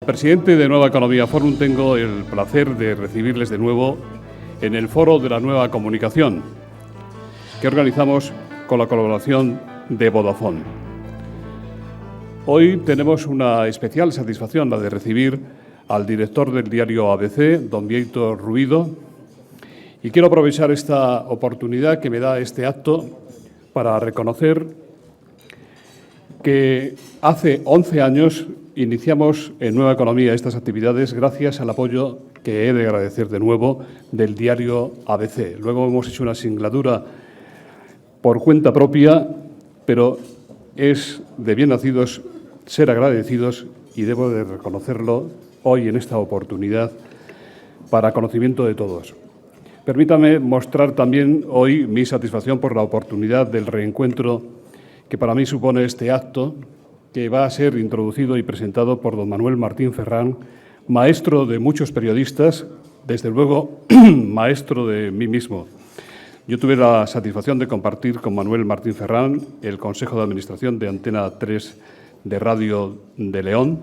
Presidente de Nueva Economía Forum, tengo el placer de recibirles de nuevo en el Foro de la Nueva Comunicación, que organizamos con la colaboración de Vodafone. Hoy tenemos una especial satisfacción, la de recibir al director del diario ABC, don Bieito Rubido, y quiero aprovechar esta oportunidad que me da este acto para reconocer que hace 11 años iniciamos en Nueva Economía estas actividades gracias al apoyo que he de agradecer de nuevo del diario ABC. Luego hemos hecho una singladura por cuenta propia, pero es de bien nacidos ser agradecidos y debo de reconocerlo hoy en esta oportunidad para conocimiento de todos. Permítame mostrar también hoy mi satisfacción por la oportunidad del reencuentro que para mí supone este acto, que va a ser introducido y presentado por don Manuel Martín Ferrán, maestro de muchos periodistas, desde luego maestro de mí mismo. Yo tuve la satisfacción de compartir con Manuel Martín Ferrán el Consejo de Administración de Antena 3 de Radio de León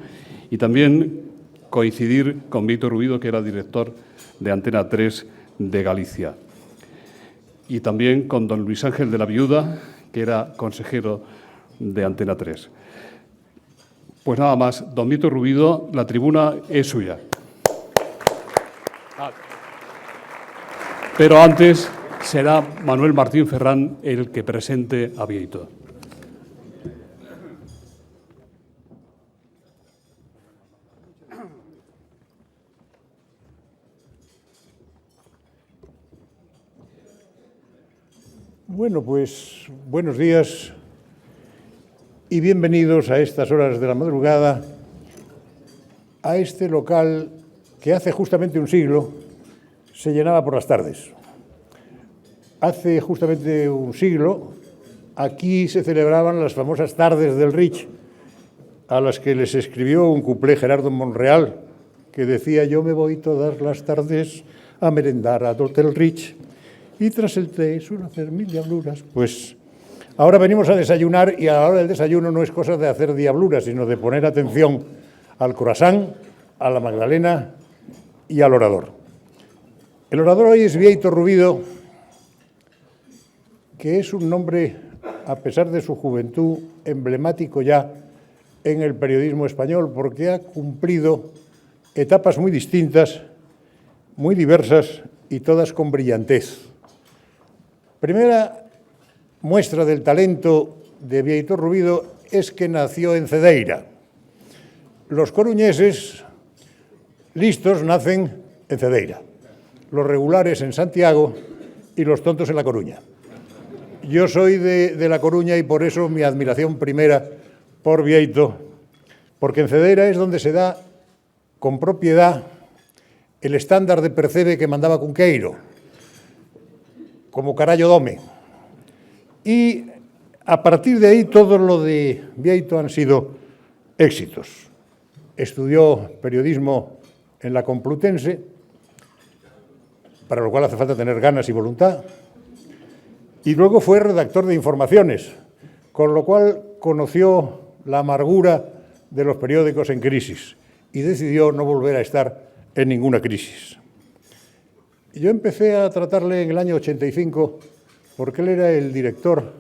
y también coincidir con Bieito Rubido, que era director de Antena 3 de Galicia, y también con don Luis Ángel de la Viuda, que era consejero de Antena 3. Pues nada más, don Bieito Rubido, la tribuna es suya. Pero antes será Manuel Martín Ferrán el que presente a Bieito. Bueno, pues buenos días y bienvenidos a estas horas de la madrugada a este local que hace justamente un siglo se llenaba por las tardes. Hace justamente un siglo aquí se celebraban las famosas tardes del Rich, a las que les escribió un cuplé Gerardo Monreal, que decía: yo me voy todas las tardes a merendar a Hotel Rich y tras el té suelo hacer 1000 diabluras. Pues ahora venimos a desayunar y a la hora del desayuno no es cosa de hacer diabluras, sino de poner atención al croissant, a la magdalena y al orador. El orador hoy es Bieito Rubido, que es un nombre, a pesar de su juventud, emblemático ya en el periodismo español, porque ha cumplido etapas muy distintas, muy diversas y todas con brillantez. Primera muestra del talento de Bieito Rubido es que nació en Cedeira. Los coruñeses listos nacen en Cedeira, los regulares en Santiago y los tontos en La Coruña. Yo soy de La Coruña y por eso mi admiración primera por Bieito, porque en Cedeira es donde se da con propiedad el estándar de percebe que mandaba Cunqueiro, como carallo dome. Y a partir de ahí todo lo de Bieito han sido éxitos. Estudió periodismo en la Complutense, para lo cual hace falta tener ganas y voluntad, y luego fue redactor de informaciones, con lo cual conoció la amargura de los periódicos en crisis y decidió no volver a estar en ninguna crisis. Yo empecé a tratarle en el año 85 porque él era el director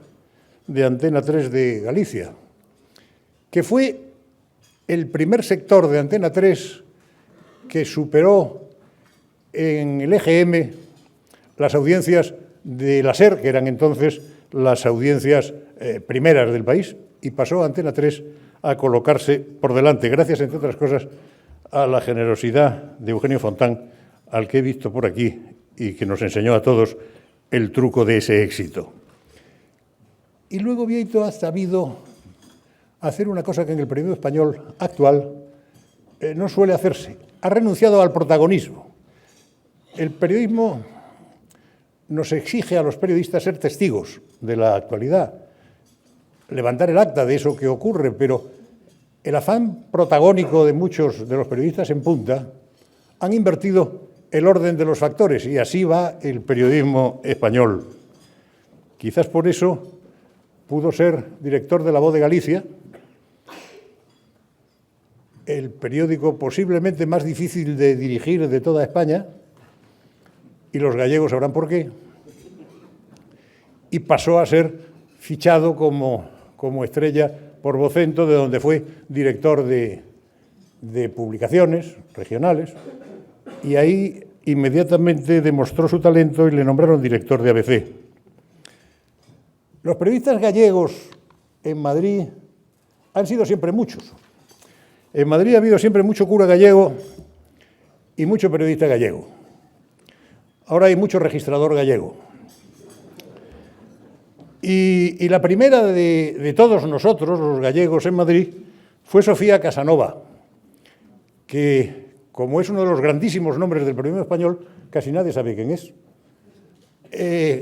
de Antena 3 de Galicia, que fue el primer sector de Antena 3 que superó en el EGM las audiencias de la SER, que eran entonces las audiencias primeras del país, y pasó a Antena 3 a colocarse por delante, gracias, entre otras cosas, a la generosidad de Eugenio Fontán, al que he visto por aquí y que nos enseñó a todos el truco de ese éxito. Y luego Bieito ha sabido hacer una cosa que en el periodismo español actual no suele hacerse. Ha renunciado al protagonismo. El periodismo nos exige a los periodistas ser testigos de la actualidad, levantar el acta de eso que ocurre, pero el afán protagónico de muchos de los periodistas en punta han invertido el orden de los factores y así va el periodismo español. Quizás por eso pudo ser director de La Voz de Galicia, el periódico posiblemente más difícil de dirigir de toda España, y los gallegos sabrán por qué, y pasó a ser fichado como estrella por Vocento, de donde fue director de publicaciones regionales, y ahí inmediatamente demostró su talento y le nombraron director de ABC. Los periodistas gallegos en Madrid han sido siempre muchos. En Madrid ha habido siempre mucho cura gallego y mucho periodista gallego. Ahora hay mucho registrador gallego. Y la primera de todos nosotros, los gallegos en Madrid, fue Sofía Casanova, que, como es uno de los grandísimos nombres del periodismo español, casi nadie sabe quién es.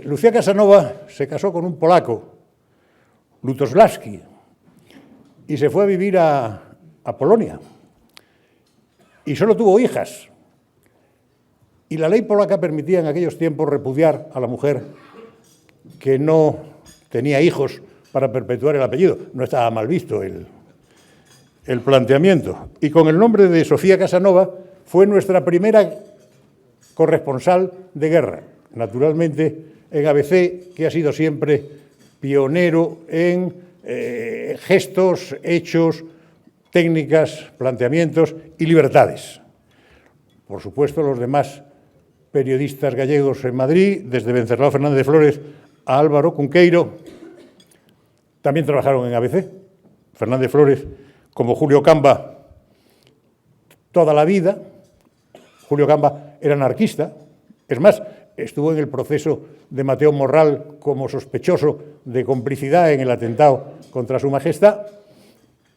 Lucía Casanova se casó con un polaco, Lutosławski, y se fue a vivir a Polonia. Y solo tuvo hijas. Y la ley polaca permitía en aquellos tiempos repudiar a la mujer que no tenía hijos para perpetuar el apellido. No estaba mal visto el planteamiento. Y con el nombre de Sofía Casanova fue nuestra primera corresponsal de guerra, naturalmente en ABC, que ha sido siempre pionero en gestos, hechos, técnicas, planteamientos y libertades. Por supuesto, los demás periodistas gallegos en Madrid, desde Venceslao Fernández de Flores a Álvaro Cunqueiro, también trabajaron en ABC. Fernández Flores, como Julio Camba, toda la vida. Julio Camba era anarquista. Es más, estuvo en el proceso de Mateo Morral como sospechoso de complicidad en el atentado contra Su Majestad,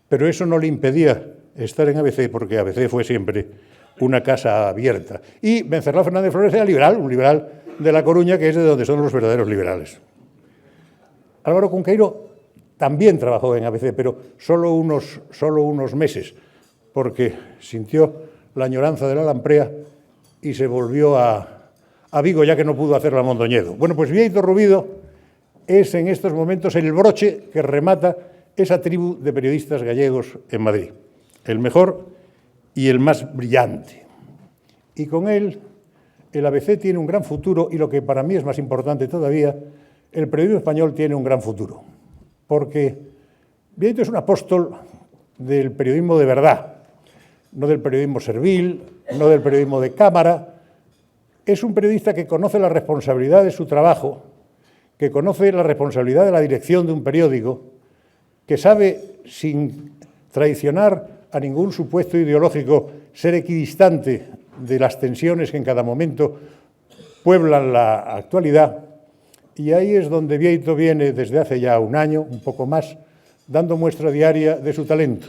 pero eso no le impedía estar en ABC, porque ABC fue siempre una casa abierta. Y Venceslao Fernández Flores era liberal, un liberal de La Coruña, que es de donde son los verdaderos liberales. Álvaro Cunqueiro también trabajó en ABC, pero solo unos meses, porque sintió la añoranza de la Lamprea y se volvió a Vigo, ya que no pudo hacerlo a Mondoñedo. Bueno, pues Bieito Rubido es en estos momentos el broche que remata esa tribu de periodistas gallegos en Madrid, el mejor y el más brillante. Y con él el ABC tiene un gran futuro, y lo que para mí es más importante todavía, el periodismo español tiene un gran futuro, porque Bieito es un apóstol del periodismo de verdad, no del periodismo servil, no del periodismo de cámara. Es un periodista que conoce la responsabilidad de su trabajo, que conoce la responsabilidad de la dirección de un periódico, que sabe, sin traicionar a ningún supuesto ideológico, ser equidistante de las tensiones que en cada momento pueblan la actualidad. Y ahí es donde Bieito viene desde hace ya un año, un poco más, dando muestra diaria de su talento.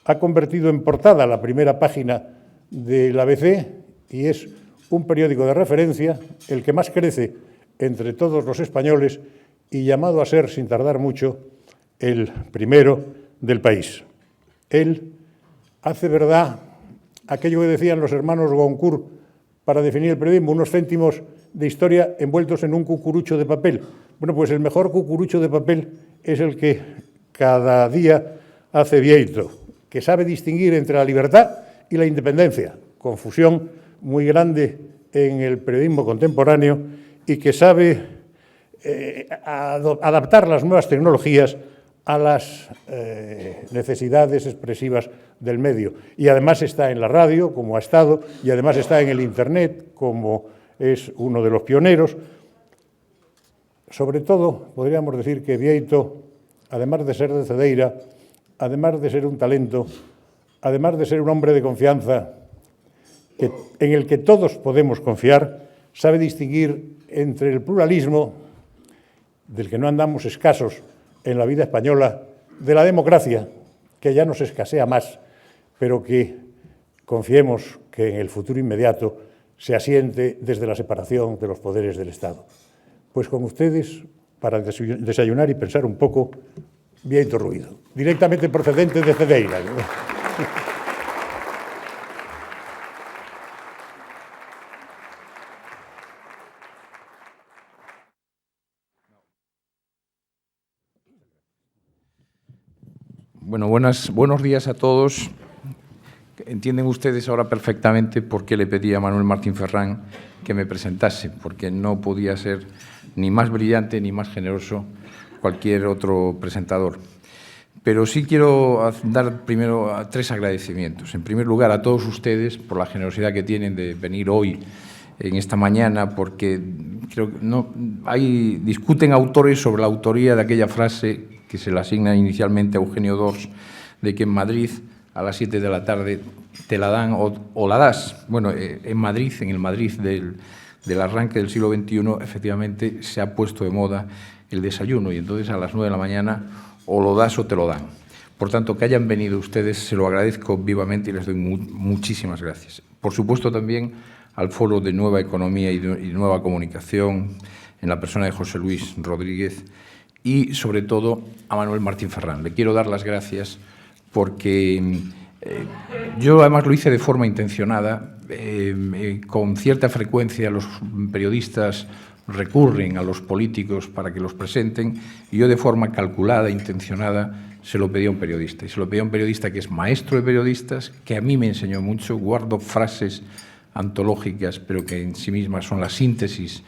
Ha convertido en portada la primera página del ABC y es un periódico de referencia, el que más crece entre todos los españoles y llamado a ser, sin tardar mucho, el primero del país. Él hace verdad aquello que decían los hermanos Goncourt para definir el periodismo, unos céntimos de historia envueltos en un cucurucho de papel. Bueno, pues el mejor cucurucho de papel es el que cada día hace Bieito, que sabe distinguir entre la libertad y la independencia, confusión muy grande en el periodismo contemporáneo, y que sabe adaptar las nuevas tecnologías a las necesidades expresivas del medio. Y además está en la radio, como ha estado, y además está en el Internet, como es uno de los pioneros. Sobre todo, podríamos decir que Bieito, además de ser de Cedeira, además de ser un talento, además de ser un hombre de confianza, en el que todos podemos confiar, sabe distinguir entre el pluralismo, del que no andamos escasos en la vida española, de la democracia, que ya nos escasea más, pero que confiemos que en el futuro inmediato se asiente desde la separación de los poderes del Estado. Pues con ustedes, para desayunar y pensar un poco, Bieito Rubido, directamente procedente de Cedeira. Bueno, buenos días a todos. entienden ustedes ahora perfectamente por qué le pedí a Manuel Martín Ferrán que me presentase, porque no podía ser ni más brillante ni más generoso cualquier otro presentador. Pero sí quiero dar primero 3 agradecimientos. En primer lugar, a todos ustedes por la generosidad que tienen de venir hoy, en esta mañana, porque creo que discuten autores sobre la autoría de aquella frase que se le asigna inicialmente a Eugenio d'Ors, de que en Madrid a las 7 de la tarde te la dan o la das. Bueno, en Madrid, en el Madrid del arranque del siglo XXI, efectivamente se ha puesto de moda el desayuno y entonces a las 9 de la mañana o lo das o te lo dan. Por tanto, que hayan venido ustedes, se lo agradezco vivamente y les doy muchísimas gracias. Por supuesto, también al Foro de Nueva Economía y Nueva Comunicación, en la persona de José Luis Rodríguez, y, sobre todo, a Manuel Martín Ferrán. Le quiero dar las gracias porque yo, además, lo hice de forma intencionada. Con cierta frecuencia los periodistas recurren a los políticos para que los presenten y yo, de forma calculada, intencionada, se lo pedí a un periodista. Y se lo pedí a un periodista que es maestro de periodistas, que a mí me enseñó mucho. Guardo frases antológicas, pero que en sí mismas son la síntesis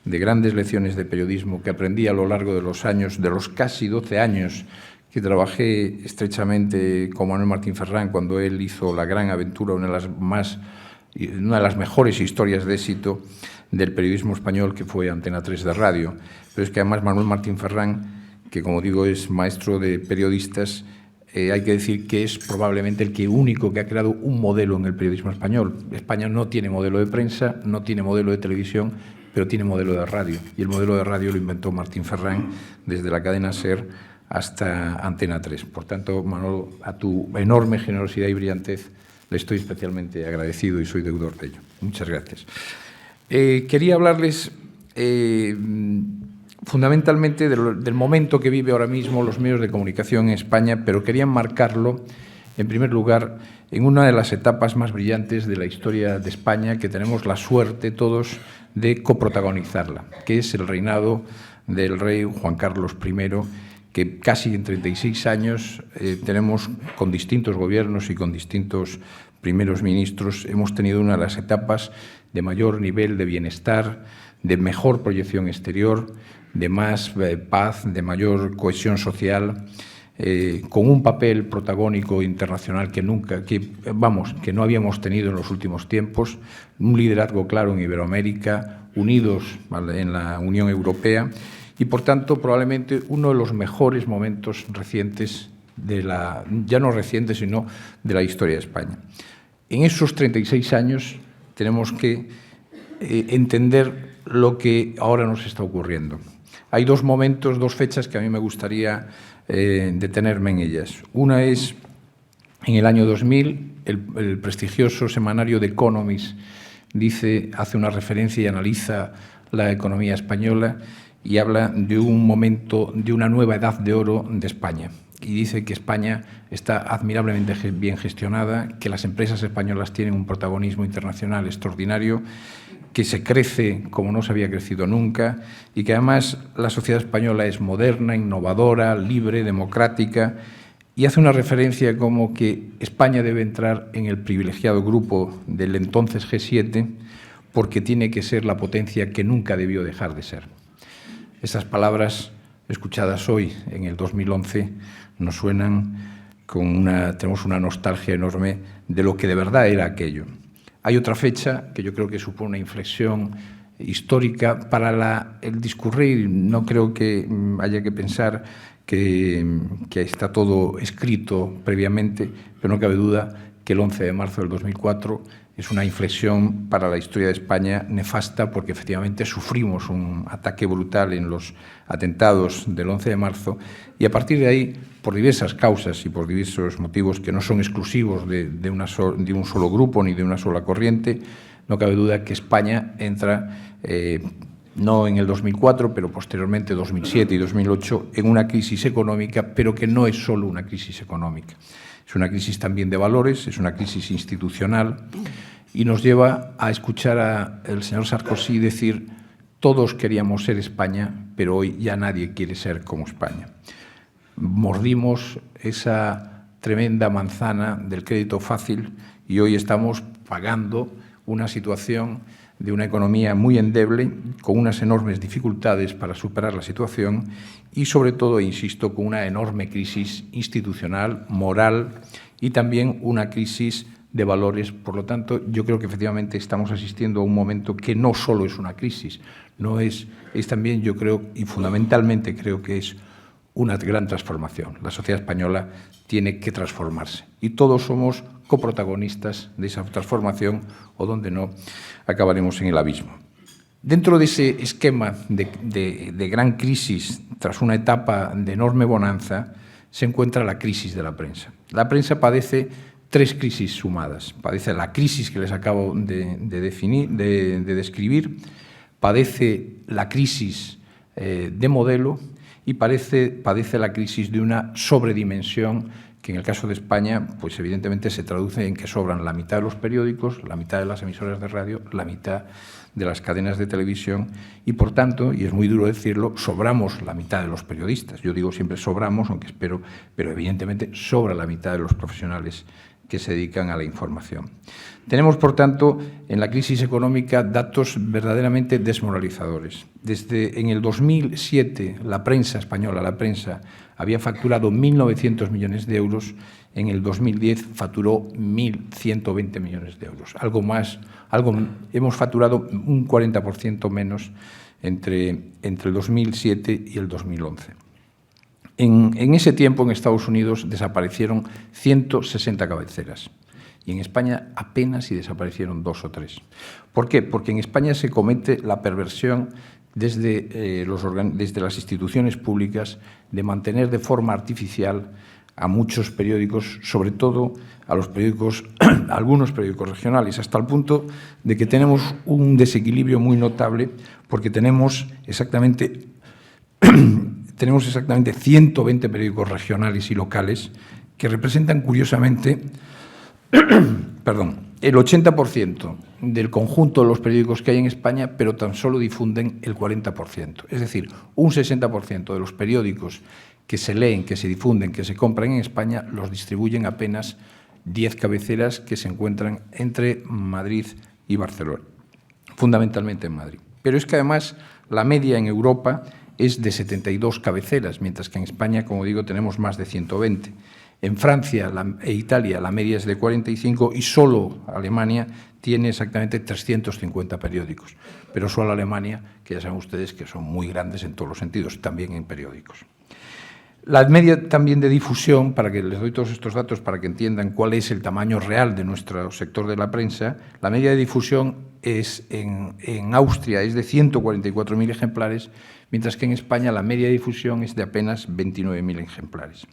de grandes lecciones de periodismo que aprendí a lo largo de los años, de los casi 12 años que trabajé estrechamente con Manuel Martín Ferrán cuando él hizo la gran aventura, una de las mejores historias de éxito del periodismo español, que fue Antena 3 de radio. Pero es que además Manuel Martín Ferrán, que como digo es maestro de periodistas, hay que decir que es probablemente el único que ha creado un modelo en el periodismo español. España no tiene modelo de prensa, no tiene modelo de televisión, pero tiene modelo de radio. Y el modelo de radio lo inventó Martín Ferrán desde la cadena SER hasta Antena 3. Por tanto, Manolo, a tu enorme generosidad y brillantez le estoy especialmente agradecido y soy deudor de ello. Muchas gracias. Quería hablarles fundamentalmente del momento que vive ahora mismo los medios de comunicación en España, pero quería enmarcarlo, en primer lugar, en una de las etapas más brillantes de la historia de España, que tenemos la suerte todos de coprotagonizarla, que es el reinado del rey Juan Carlos I, que casi en 36 años tenemos, con distintos gobiernos y con distintos primeros ministros, hemos tenido una de las etapas de mayor nivel de bienestar, de mejor proyección exterior, de más paz, de mayor cohesión social, con un papel protagónico internacional que no habíamos tenido en los últimos tiempos, un liderazgo claro en Iberoamérica, unidos en la Unión Europea y, por tanto, probablemente uno de los mejores momentos recientes ya no recientes, sino de la historia de España. En esos 36 años tenemos que entender lo que ahora nos está ocurriendo. Hay 2 momentos, 2 fechas que a mí me gustaría detenerme en ellas. Una es en el año 2000, el prestigioso semanario The Economist hace una referencia y analiza la economía española y habla de un momento, de una nueva edad de oro de España. Y dice que España está admirablemente bien gestionada, que las empresas españolas tienen un protagonismo internacional extraordinario, que se crece como no se había crecido nunca y que además la sociedad española es moderna, innovadora, libre, democrática, y hace una referencia como que España debe entrar en el privilegiado grupo del entonces G7 porque tiene que ser la potencia que nunca debió dejar de ser. Esas palabras escuchadas hoy, en el 2011, nos suenan tenemos una nostalgia enorme de lo que de verdad era aquello. Hay otra fecha que yo creo que supone una inflexión histórica para el discurrir. No creo que haya que pensar que está todo escrito previamente, pero no cabe duda que el 11 de marzo del 2004 es una inflexión para la historia de España nefasta, porque efectivamente sufrimos un ataque brutal en los atentados del 11 de marzo y a partir de ahí, por diversas causas y por diversos motivos que no son exclusivos de un solo grupo ni de una sola corriente, no cabe duda que España entra, no en el 2004, pero posteriormente 2007 y 2008, en una crisis económica, pero que no es solo una crisis económica. Es una crisis también de valores, es una crisis institucional y nos lleva a escuchar al señor Sarkozy decir: todos queríamos ser España, pero hoy ya nadie quiere ser como España. Mordimos esa tremenda manzana del crédito fácil y hoy estamos pagando una situación de una economía muy endeble, con unas enormes dificultades para superar la situación y, sobre todo, insisto, con una enorme crisis institucional, moral y también una crisis de valores. Por lo tanto, yo creo que efectivamente estamos asistiendo a un momento que no solo es una crisis, es también, yo creo, y fundamentalmente creo que es una gran transformación. La sociedad española tiene que transformarse y todos somos coprotagonistas de esa transformación, o donde no, acabaremos en el abismo. Dentro de ese esquema de gran crisis, tras una etapa de enorme bonanza, se encuentra la crisis de la prensa. La prensa padece tres crisis sumadas. Padece la crisis que les acabo de describir, padece la crisis de modelo y padece la crisis de una sobredimensión que en el caso de España, pues evidentemente se traduce en que sobran la mitad de los periódicos, la mitad de las emisoras de radio, la mitad de las cadenas de televisión y, por tanto, y es muy duro decirlo, sobramos la mitad de los periodistas. Yo digo siempre sobramos, aunque espero, pero evidentemente sobra la mitad de los profesionales que se dedican a la información. Tenemos, por tanto, en la crisis económica datos verdaderamente desmoralizadores. Desde en el 2007, la prensa española, había facturado 1.900 millones de euros, en el 2010 facturó 1.120 millones de euros. Hemos facturado un 40% menos entre el 2007 y el 2011. En ese tiempo, en Estados Unidos, desaparecieron 160 cabeceras y en España apenas si desaparecieron 2 o 3. ¿Por qué? Porque en España se comete la perversión desde las instituciones públicas de mantener de forma artificial a muchos periódicos, sobre todo a algunos periódicos regionales, hasta el punto de que tenemos un desequilibrio muy notable, porque tenemos exactamente 120 periódicos regionales y locales que representan, curiosamente, el 80% del conjunto de los periódicos que hay en España, pero tan solo difunden el 40%. Es decir, un 60% de los periódicos que se leen, que se difunden, que se compran en España, los distribuyen apenas 10 cabeceras que se encuentran entre Madrid y Barcelona, fundamentalmente en Madrid. Pero es que además la media en Europa es de 72 cabeceras, mientras que en España, como digo, tenemos más de 120. En Francia e Italia la media es de 45 y solo Alemania tiene exactamente 350 periódicos. Pero solo Alemania, que ya saben ustedes que son muy grandes en todos los sentidos, también en periódicos. La media también de difusión, para que les doy todos estos datos para que entiendan cuál es el tamaño real de nuestro sector de la prensa, la media de difusión es en Austria es de 144.000 ejemplares, mientras que en España la media de difusión es de apenas 29.000 ejemplares.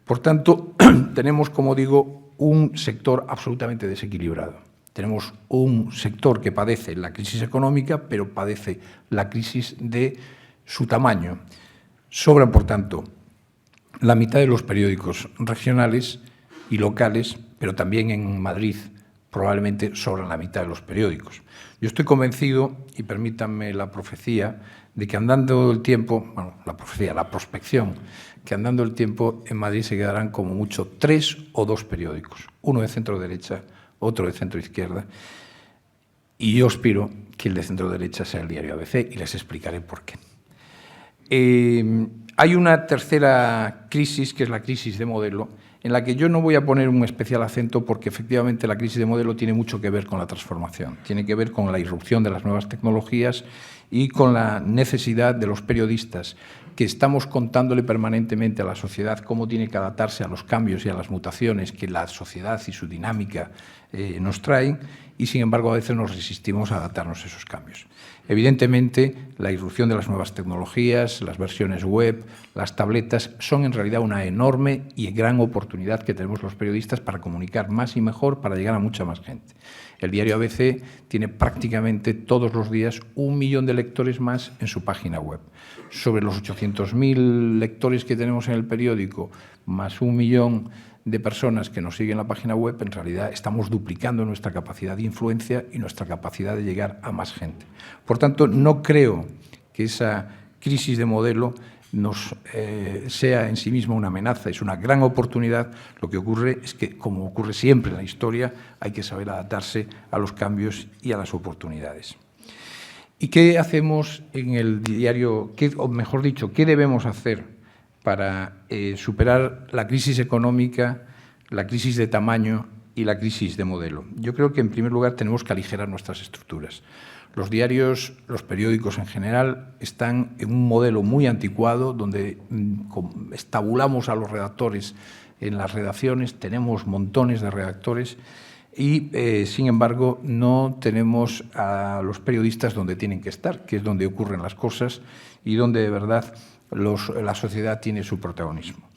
Por tanto, tenemos, como digo, un sector absolutamente desequilibrado. Tenemos un sector que padece la crisis económica, pero padece la crisis de su tamaño. Sobran, por tanto, la mitad de los periódicos regionales y locales, pero también en Madrid probablemente sobran la mitad de los periódicos. Yo estoy convencido, y permítanme la profecía, de que andando el tiempo, la prospección, que andando el tiempo en Madrid se quedarán como mucho 3 o 2 periódicos, uno de centro-derecha, otro de centro-izquierda, y yo aspiro que el de centro-derecha sea el diario ABC y les explicaré por qué. Hay una tercera crisis, que es la crisis de modelo, en la que yo no voy a poner un especial acento porque efectivamente la crisis de modelo tiene mucho que ver con la transformación, tiene que ver con la irrupción de las nuevas tecnologías y con la necesidad de los periodistas que estamos contándole permanentemente a la sociedad cómo tiene que adaptarse a los cambios y a las mutaciones que la sociedad y su dinámica nos traen, y sin embargo a veces nos resistimos a adaptarnos a esos cambios. Evidentemente, la irrupción de las nuevas tecnologías, las versiones web, las tabletas, son en realidad una enorme y gran oportunidad que tenemos los periodistas para comunicar más y mejor, para llegar a mucha más gente. El diario ABC tiene prácticamente todos los días 1 millón de lectores más en su página web. Sobre los 800.000 lectores que tenemos en el periódico, más 1 millón de personas que nos siguen la página web, en realidad estamos duplicando nuestra capacidad de influencia y nuestra capacidad de llegar a más gente. Por tanto, no creo que esa crisis de modelo sea en sí misma una amenaza, es una gran oportunidad. Lo que ocurre es que, como ocurre siempre en la historia, hay que saber adaptarse a los cambios y a las oportunidades. ¿Y qué hacemos en el diario? O mejor dicho, ¿qué debemos hacer para superar la crisis económica, la crisis de tamaño y la crisis de modelo? Yo creo que, en primer lugar, tenemos que aligerar nuestras estructuras. Los diarios, los periódicos en general, están en un modelo muy anticuado donde estabulamos a los redactores en las redacciones, tenemos montones de redactores y, sin embargo, no tenemos a los periodistas donde tienen que estar, que es donde ocurren las cosas y donde, de verdad, la sociedad tiene su protagonismo.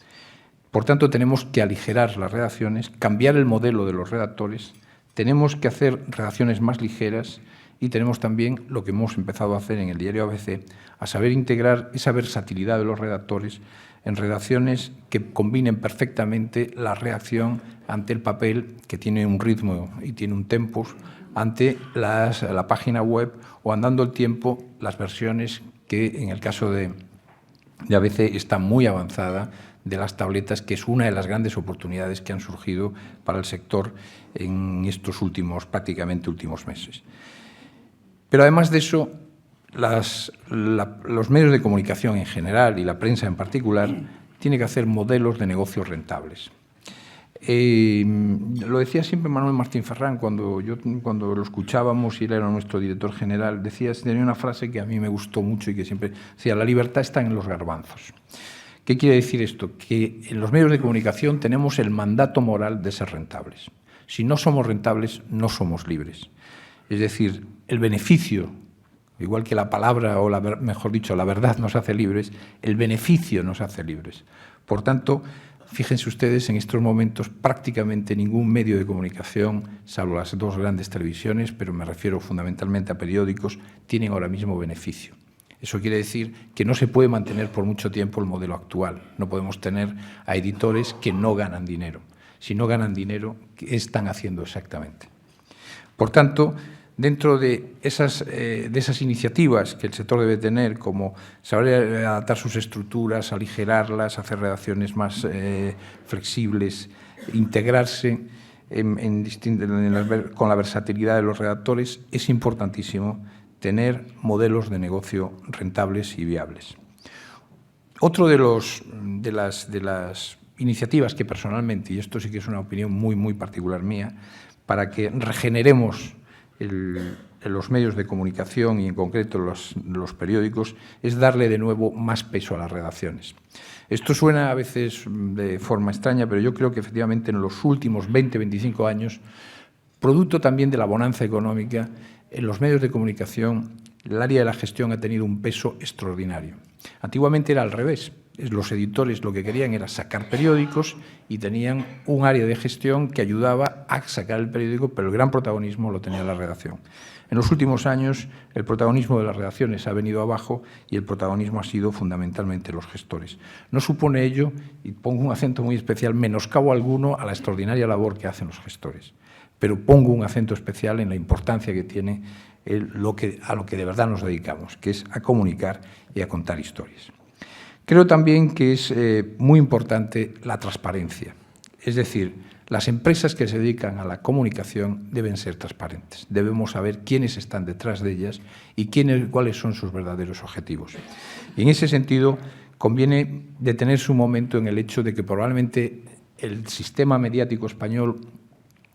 Por tanto, tenemos que aligerar las redacciones, cambiar el modelo de los redactores, tenemos que hacer redacciones más ligeras y tenemos también lo que hemos empezado a hacer en el diario ABC, a saber integrar esa versatilidad de los redactores en redacciones que combinen perfectamente la reacción ante el papel, que tiene un ritmo y tiene un tempus, ante la página web o, andando el tiempo, las versiones que, en el caso de ABC, está muy avanzada, de las tabletas, que es una de las grandes oportunidades que han surgido para el sector en estos prácticamente últimos meses. Pero además de eso, los medios de comunicación en general y la prensa en particular tienen que hacer modelos de negocios rentables. Lo decía siempre Manuel Martín Ferrán cuando lo escuchábamos y él era nuestro director general. Tenía una frase que a mí me gustó mucho y que siempre decía: la libertad está en los garbanzos. ¿Qué quiere decir esto? Que en los medios de comunicación tenemos el mandato moral de ser rentables. Si no somos rentables, no somos libres. Es decir, el beneficio, igual que la palabra, o mejor dicho, la verdad nos hace libres, el beneficio nos hace libres. Por tanto, fíjense ustedes, en estos momentos prácticamente ningún medio de comunicación, salvo las dos grandes televisiones, pero me refiero fundamentalmente a periódicos, tienen ahora mismo beneficio. Eso quiere decir que no se puede mantener por mucho tiempo el modelo actual. No podemos tener a editores que no ganan dinero. Si no ganan dinero, ¿qué están haciendo exactamente? Por tanto, dentro de esas iniciativas que el sector debe tener, como saber adaptar sus estructuras, aligerarlas, hacer redacciones más flexibles, integrarse con la versatilidad de los redactores, es importantísimo tener modelos de negocio rentables y viables. Otro de las iniciativas que personalmente, y esto sí que es una opinión muy, muy particular mía, para que regeneremos los medios de comunicación y, en concreto, los periódicos, es darle de nuevo más peso a las redacciones. Esto suena a veces de forma extraña, pero yo creo que efectivamente en los últimos 20-25 años, producto también de la bonanza económica, en los medios de comunicación el área de la gestión ha tenido un peso extraordinario. Antiguamente era al revés. Los editores lo que querían era sacar periódicos y tenían un área de gestión que ayudaba a sacar el periódico, pero el gran protagonismo lo tenía la redacción. En los últimos años, el protagonismo de las redacciones ha venido abajo y el protagonismo ha sido fundamentalmente los gestores. No supone ello, y pongo un acento muy especial, menoscabo alguno a la extraordinaria labor que hacen los gestores, pero pongo un acento especial en la importancia que tiene a lo que de verdad nos dedicamos, que es a comunicar y a contar historias. Creo también que es muy importante la transparencia. Es decir, las empresas que se dedican a la comunicación deben ser transparentes. Debemos saber quiénes están detrás de ellas y cuáles son sus verdaderos objetivos. Y en ese sentido, conviene detenerse un momento en el hecho de que probablemente el sistema mediático español,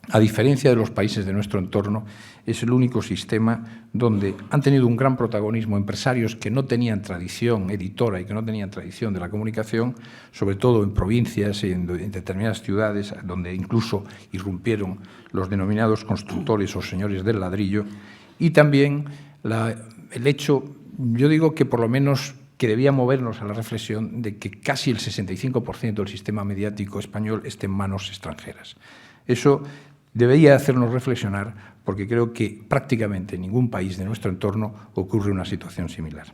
a diferencia de los países de nuestro entorno, es el único sistema donde han tenido un gran protagonismo empresarios que no tenían tradición editora y que no tenían tradición de la comunicación, sobre todo en provincias y en determinadas ciudades, donde incluso irrumpieron los denominados constructores o señores del ladrillo, y también el hecho, yo digo que por lo menos que debía movernos a la reflexión de que casi el 65% del sistema mediático español esté en manos extranjeras. Eso debería hacernos reflexionar, porque creo que prácticamente en ningún país de nuestro entorno ocurre una situación similar.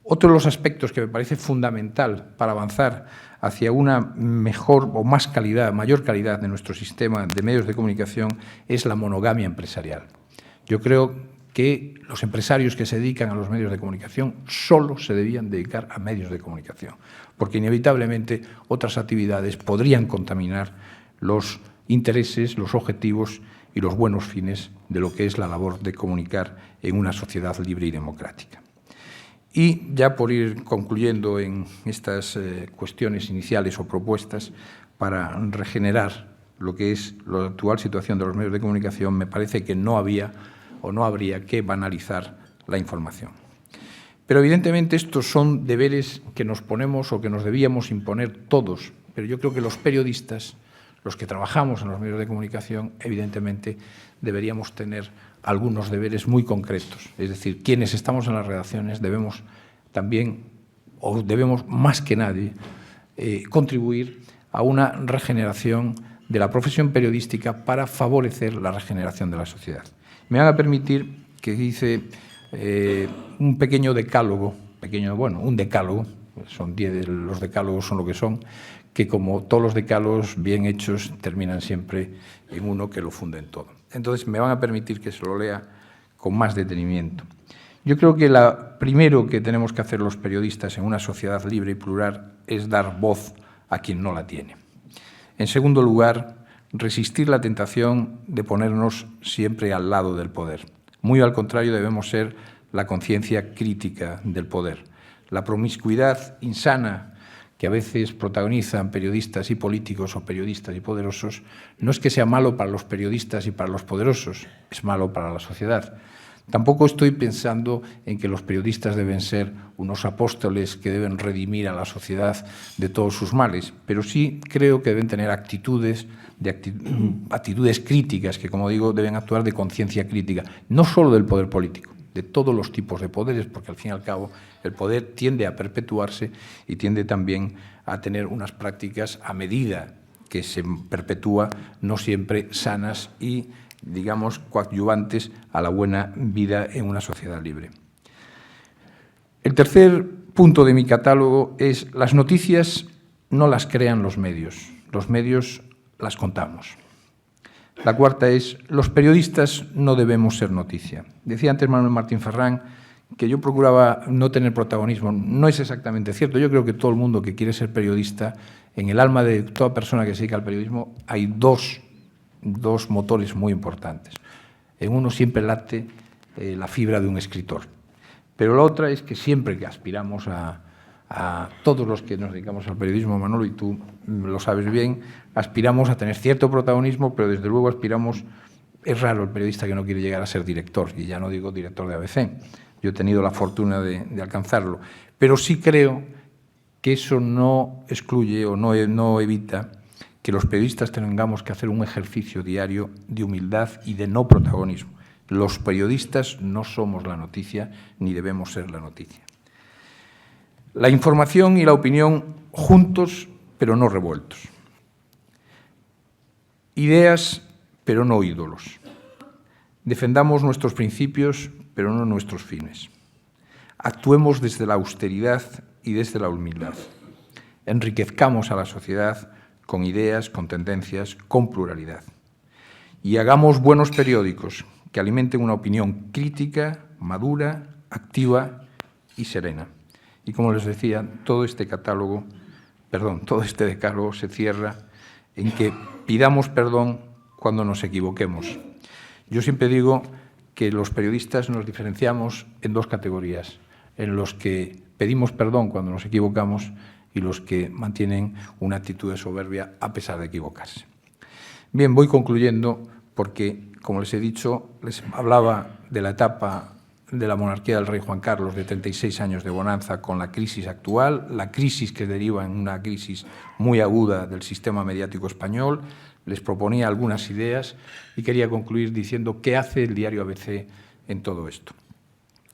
Otro de los aspectos que me parece fundamental para avanzar hacia una mejor o mayor calidad de nuestro sistema de medios de comunicación es la monogamia empresarial. Yo creo que los empresarios que se dedican a los medios de comunicación solo se debían dedicar a medios de comunicación, porque inevitablemente otras actividades podrían contaminar los intereses, los objetivos y los buenos fines de lo que es la labor de comunicar en una sociedad libre y democrática. Y ya por ir concluyendo en estas cuestiones iniciales o propuestas para regenerar lo que es la actual situación de los medios de comunicación, me parece que no había o no habría que banalizar la información. Pero evidentemente estos son deberes que nos ponemos o que nos debíamos imponer todos, pero yo creo que los periodistas, los que trabajamos en los medios de comunicación, evidentemente deberíamos tener algunos deberes muy concretos. Es decir, quienes estamos en las redacciones debemos también, o debemos más que nadie, contribuir a una regeneración de la profesión periodística para favorecer la regeneración de la sociedad. Me van a permitir que hice un pequeño decálogo, un decálogo, son 10, los decálogos son lo que son, que como todos los decálogos bien hechos terminan siempre en uno que lo funden todo. Entonces me van a permitir que se lo lea con más detenimiento. Yo creo que lo primero que tenemos que hacer los periodistas en una sociedad libre y plural es dar voz a quien no la tiene. En segundo lugar, resistir la tentación de ponernos siempre al lado del poder. Muy al contrario, debemos ser la conciencia crítica del poder. La promiscuidad insana que a veces protagonizan periodistas y políticos o periodistas y poderosos no es que sea malo para los periodistas y para los poderosos, es malo para la sociedad. Tampoco estoy pensando en que los periodistas deben ser unos apóstoles que deben redimir a la sociedad de todos sus males, pero sí creo que deben tener actitudes críticas, que, como digo, deben actuar de conciencia crítica, no solo del poder político, de todos los tipos de poderes, porque al fin y al cabo el poder tiende a perpetuarse y tiende también a tener unas prácticas a medida que se perpetúa, no siempre sanas y, digamos, coadyuvantes a la buena vida en una sociedad libre. El tercer punto de mi catálogo es: las noticias no las crean los medios las contamos. La cuarta es: los periodistas no debemos ser noticia. Decía antes Manuel Martín Ferrán que yo procuraba no tener protagonismo. No es exactamente cierto. Yo creo que todo el mundo que quiere ser periodista, en el alma de toda persona que se dedica al periodismo, hay dos motores muy importantes. En uno siempre late la fibra de un escritor, pero la otra es que siempre que aspiramos a todos los que nos dedicamos al periodismo, Manolo, y tú lo sabes bien, aspiramos a tener cierto protagonismo, pero desde luego aspiramos, es raro el periodista que no quiere llegar a ser director, y ya no digo director de ABC, yo he tenido la fortuna de alcanzarlo, pero sí creo que eso no excluye o no evita que los periodistas tengamos que hacer un ejercicio diario de humildad y de no protagonismo. Los periodistas no somos la noticia, ni debemos ser la noticia. La información y la opinión juntos, pero no revueltos. Ideas, pero no ídolos. Defendamos nuestros principios, pero no nuestros fines. Actuemos desde la austeridad y desde la humildad. Enriquezcamos a la sociedad con ideas, con tendencias, con pluralidad. Y hagamos buenos periódicos que alimenten una opinión crítica, madura, activa y serena. Y como les decía, todo este decálogo se cierra en que pidamos perdón cuando nos equivoquemos. Yo siempre digo que los periodistas nos diferenciamos en dos categorías: en los que pedimos perdón cuando nos equivocamos y los que mantienen una actitud de soberbia a pesar de equivocarse. Bien, voy concluyendo porque, como les he dicho, les hablaba de la etapa de la monarquía del rey Juan Carlos, de 36 años de bonanza, con la crisis actual, la crisis que deriva en una crisis muy aguda del sistema mediático español. Les proponía algunas ideas y quería concluir diciendo qué hace el diario ABC en todo esto.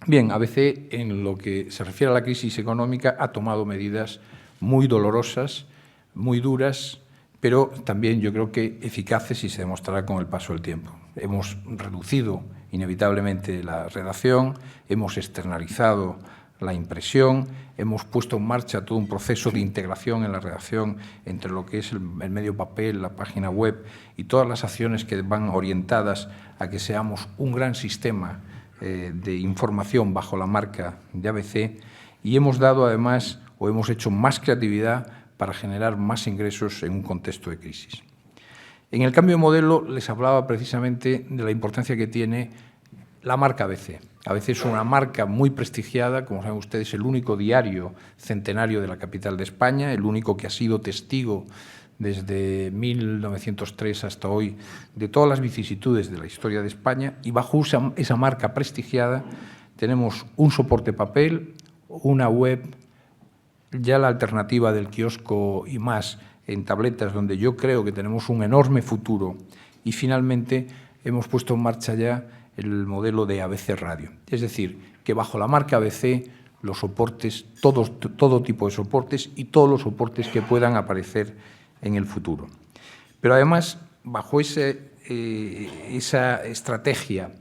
Bien, ABC, en lo que se refiere a la crisis económica, ha tomado medidas muy dolorosas, muy duras, pero también yo creo que eficaces, y se demostrará con el paso del tiempo. Hemos reducido inevitablemente la redacción, hemos externalizado la impresión, hemos puesto en marcha todo un proceso de integración en la redacción entre lo que es el medio papel, la página web y todas las acciones que van orientadas a que seamos un gran sistema de información bajo la marca de ABC y hemos dado además o hemos hecho más creatividad para generar más ingresos en un contexto de crisis. En el cambio de modelo les hablaba precisamente de la importancia que tiene la marca ABC. ABC es una marca muy prestigiada, como saben ustedes, el único diario centenario de la capital de España, el único que ha sido testigo desde 1903 hasta hoy de todas las vicisitudes de la historia de España, y bajo esa marca prestigiada tenemos un soporte papel, una web, ya la alternativa del kiosco y más en tabletas, donde yo creo que tenemos un enorme futuro, y finalmente hemos puesto en marcha ya el modelo de ABC Radio. Es decir, que bajo la marca ABC los soportes, todo tipo de soportes y todos los soportes que puedan aparecer en el futuro. Pero además, bajo esa estrategia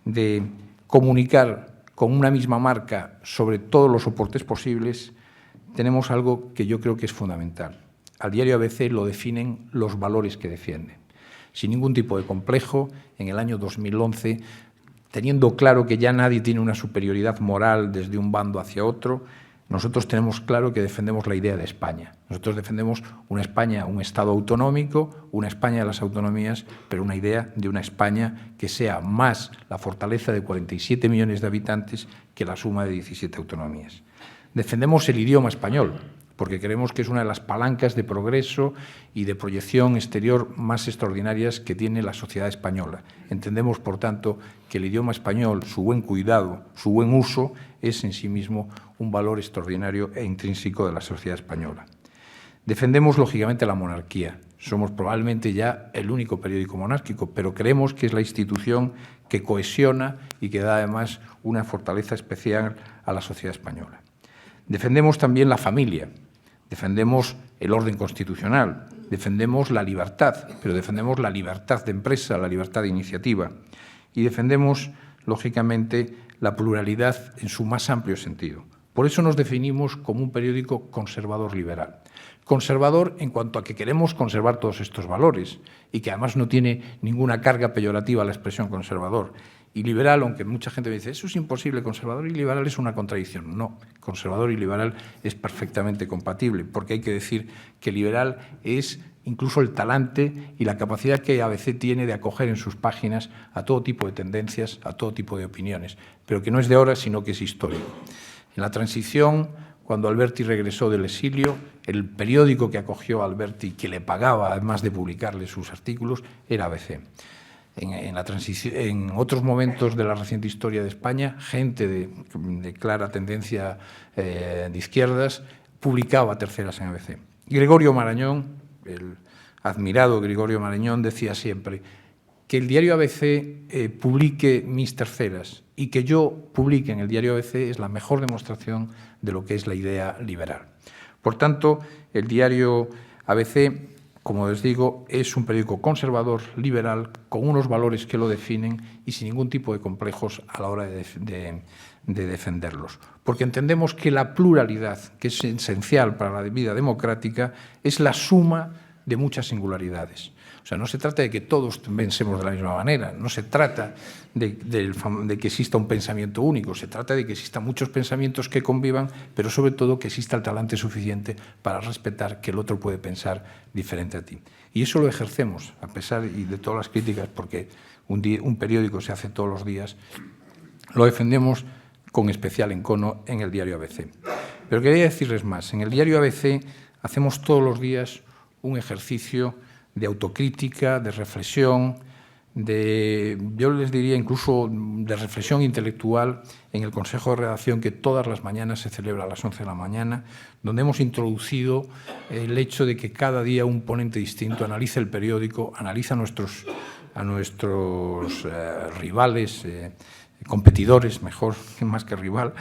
de comunicar con una misma marca sobre todos los soportes posibles, tenemos algo que yo creo que es fundamental. Al diario ABC lo definen los valores que defiende. Sin ningún tipo de complejo, en el año 2011, teniendo claro que ya nadie tiene una superioridad moral desde un bando hacia otro, nosotros tenemos claro que defendemos la idea de España. Nosotros defendemos una España, un Estado autonómico, una España de las autonomías, pero una idea de una España que sea más la fortaleza de 47 millones de habitantes que la suma de 17 autonomías. Defendemos el idioma español, porque creemos que es una de las palancas de progreso y de proyección exterior más extraordinarias que tiene la sociedad española. Entendemos, por tanto, que el idioma español, su buen cuidado, su buen uso, es en sí mismo un valor extraordinario e intrínseco de la sociedad española. Defendemos, lógicamente, la monarquía. Somos probablemente ya el único periódico monárquico, pero creemos que es la institución que cohesiona y que da, además, una fortaleza especial a la sociedad española. Defendemos también la familia. Defendemos el orden constitucional, defendemos la libertad, pero defendemos la libertad de empresa, la libertad de iniciativa y defendemos, lógicamente, la pluralidad en su más amplio sentido. Por eso nos definimos como un periódico conservador liberal. Conservador en cuanto a que queremos conservar todos estos valores y que además no tiene ninguna carga peyorativa la expresión conservador. Y liberal, aunque mucha gente me dice, eso es imposible, conservador y liberal es una contradicción. No, conservador y liberal es perfectamente compatible, porque hay que decir que liberal es incluso el talante y la capacidad que ABC tiene de acoger en sus páginas a todo tipo de tendencias, a todo tipo de opiniones, pero que no es de ahora, sino que es histórico. En la transición, cuando Alberti regresó del exilio, el periódico que acogió a Alberti, que le pagaba, además de publicarle sus artículos, era ABC. En otros momentos de la reciente historia de España, gente de clara tendencia de izquierdas publicaba terceras en ABC. Gregorio Marañón, el admirado Gregorio Marañón, decía siempre que el diario ABC publique mis terceras y que yo publique en el diario ABC es la mejor demostración de lo que es la idea liberal. Por tanto, el diario ABC, como les digo, es un periódico conservador, liberal, con unos valores que lo definen y sin ningún tipo de complejos a la hora de defenderlos. Porque entendemos que la pluralidad, que es esencial para la vida democrática, es la suma de muchas singularidades. O sea, no se trata de que todos pensemos de la misma manera, no se trata de que exista un pensamiento único, se trata de que existan muchos pensamientos que convivan, pero sobre todo que exista el talante suficiente para respetar que el otro puede pensar diferente a ti. Y eso lo ejercemos, a pesar de todas las críticas, porque un periódico se hace todos los días, lo defendemos con especial encono en el diario ABC. Pero quería decirles más, en el diario ABC hacemos todos los días un ejercicio de autocrítica, de reflexión, yo les diría incluso de reflexión intelectual en el Consejo de Redacción que todas las mañanas se celebra a las 11 de la mañana, donde hemos introducido el hecho de que cada día un ponente distinto analiza el periódico, analiza a nuestros rivales, competidores, mejor, más que rival,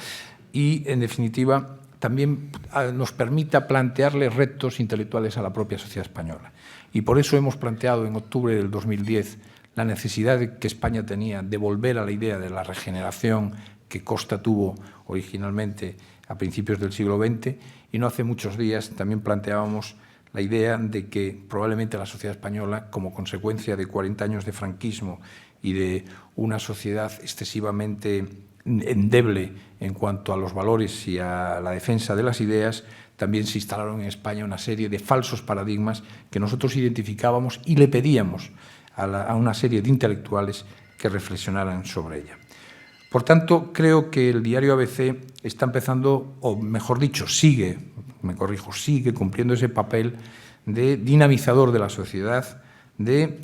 y, en definitiva, también nos permita plantearle retos intelectuales a la propia sociedad española. Y por eso hemos planteado en octubre del 2010 la necesidad que España tenía de volver a la idea de la regeneración que Costa tuvo originalmente a principios del siglo XX, y no hace muchos días también planteábamos la idea de que probablemente la sociedad española, como consecuencia de 40 años de franquismo y de una sociedad excesivamente endeble en cuanto a los valores y a la defensa de las ideas, también se instalaron en España una serie de falsos paradigmas que nosotros identificábamos y le pedíamos a una serie de intelectuales que reflexionaran sobre ella. Por tanto, creo que el diario ABC está empezando, o mejor dicho, sigue cumpliendo ese papel de dinamizador de la sociedad, de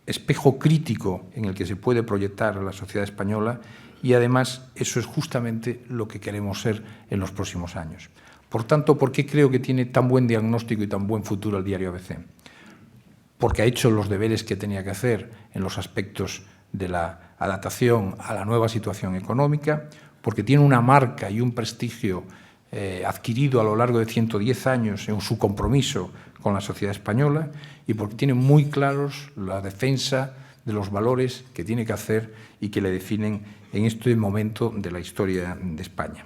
espejo crítico en el que se puede proyectar a la sociedad española, y además eso es justamente lo que queremos ser en los próximos años. Por tanto, ¿por qué creo que tiene tan buen diagnóstico y tan buen futuro el diario ABC? Porque ha hecho los deberes que tenía que hacer en los aspectos de la adaptación a la nueva situación económica, porque tiene una marca y un prestigio adquirido a lo largo de 110 años en su compromiso con la sociedad española, y porque tiene muy claros la defensa de los valores que tiene que hacer y que le definen en este momento de la historia de España.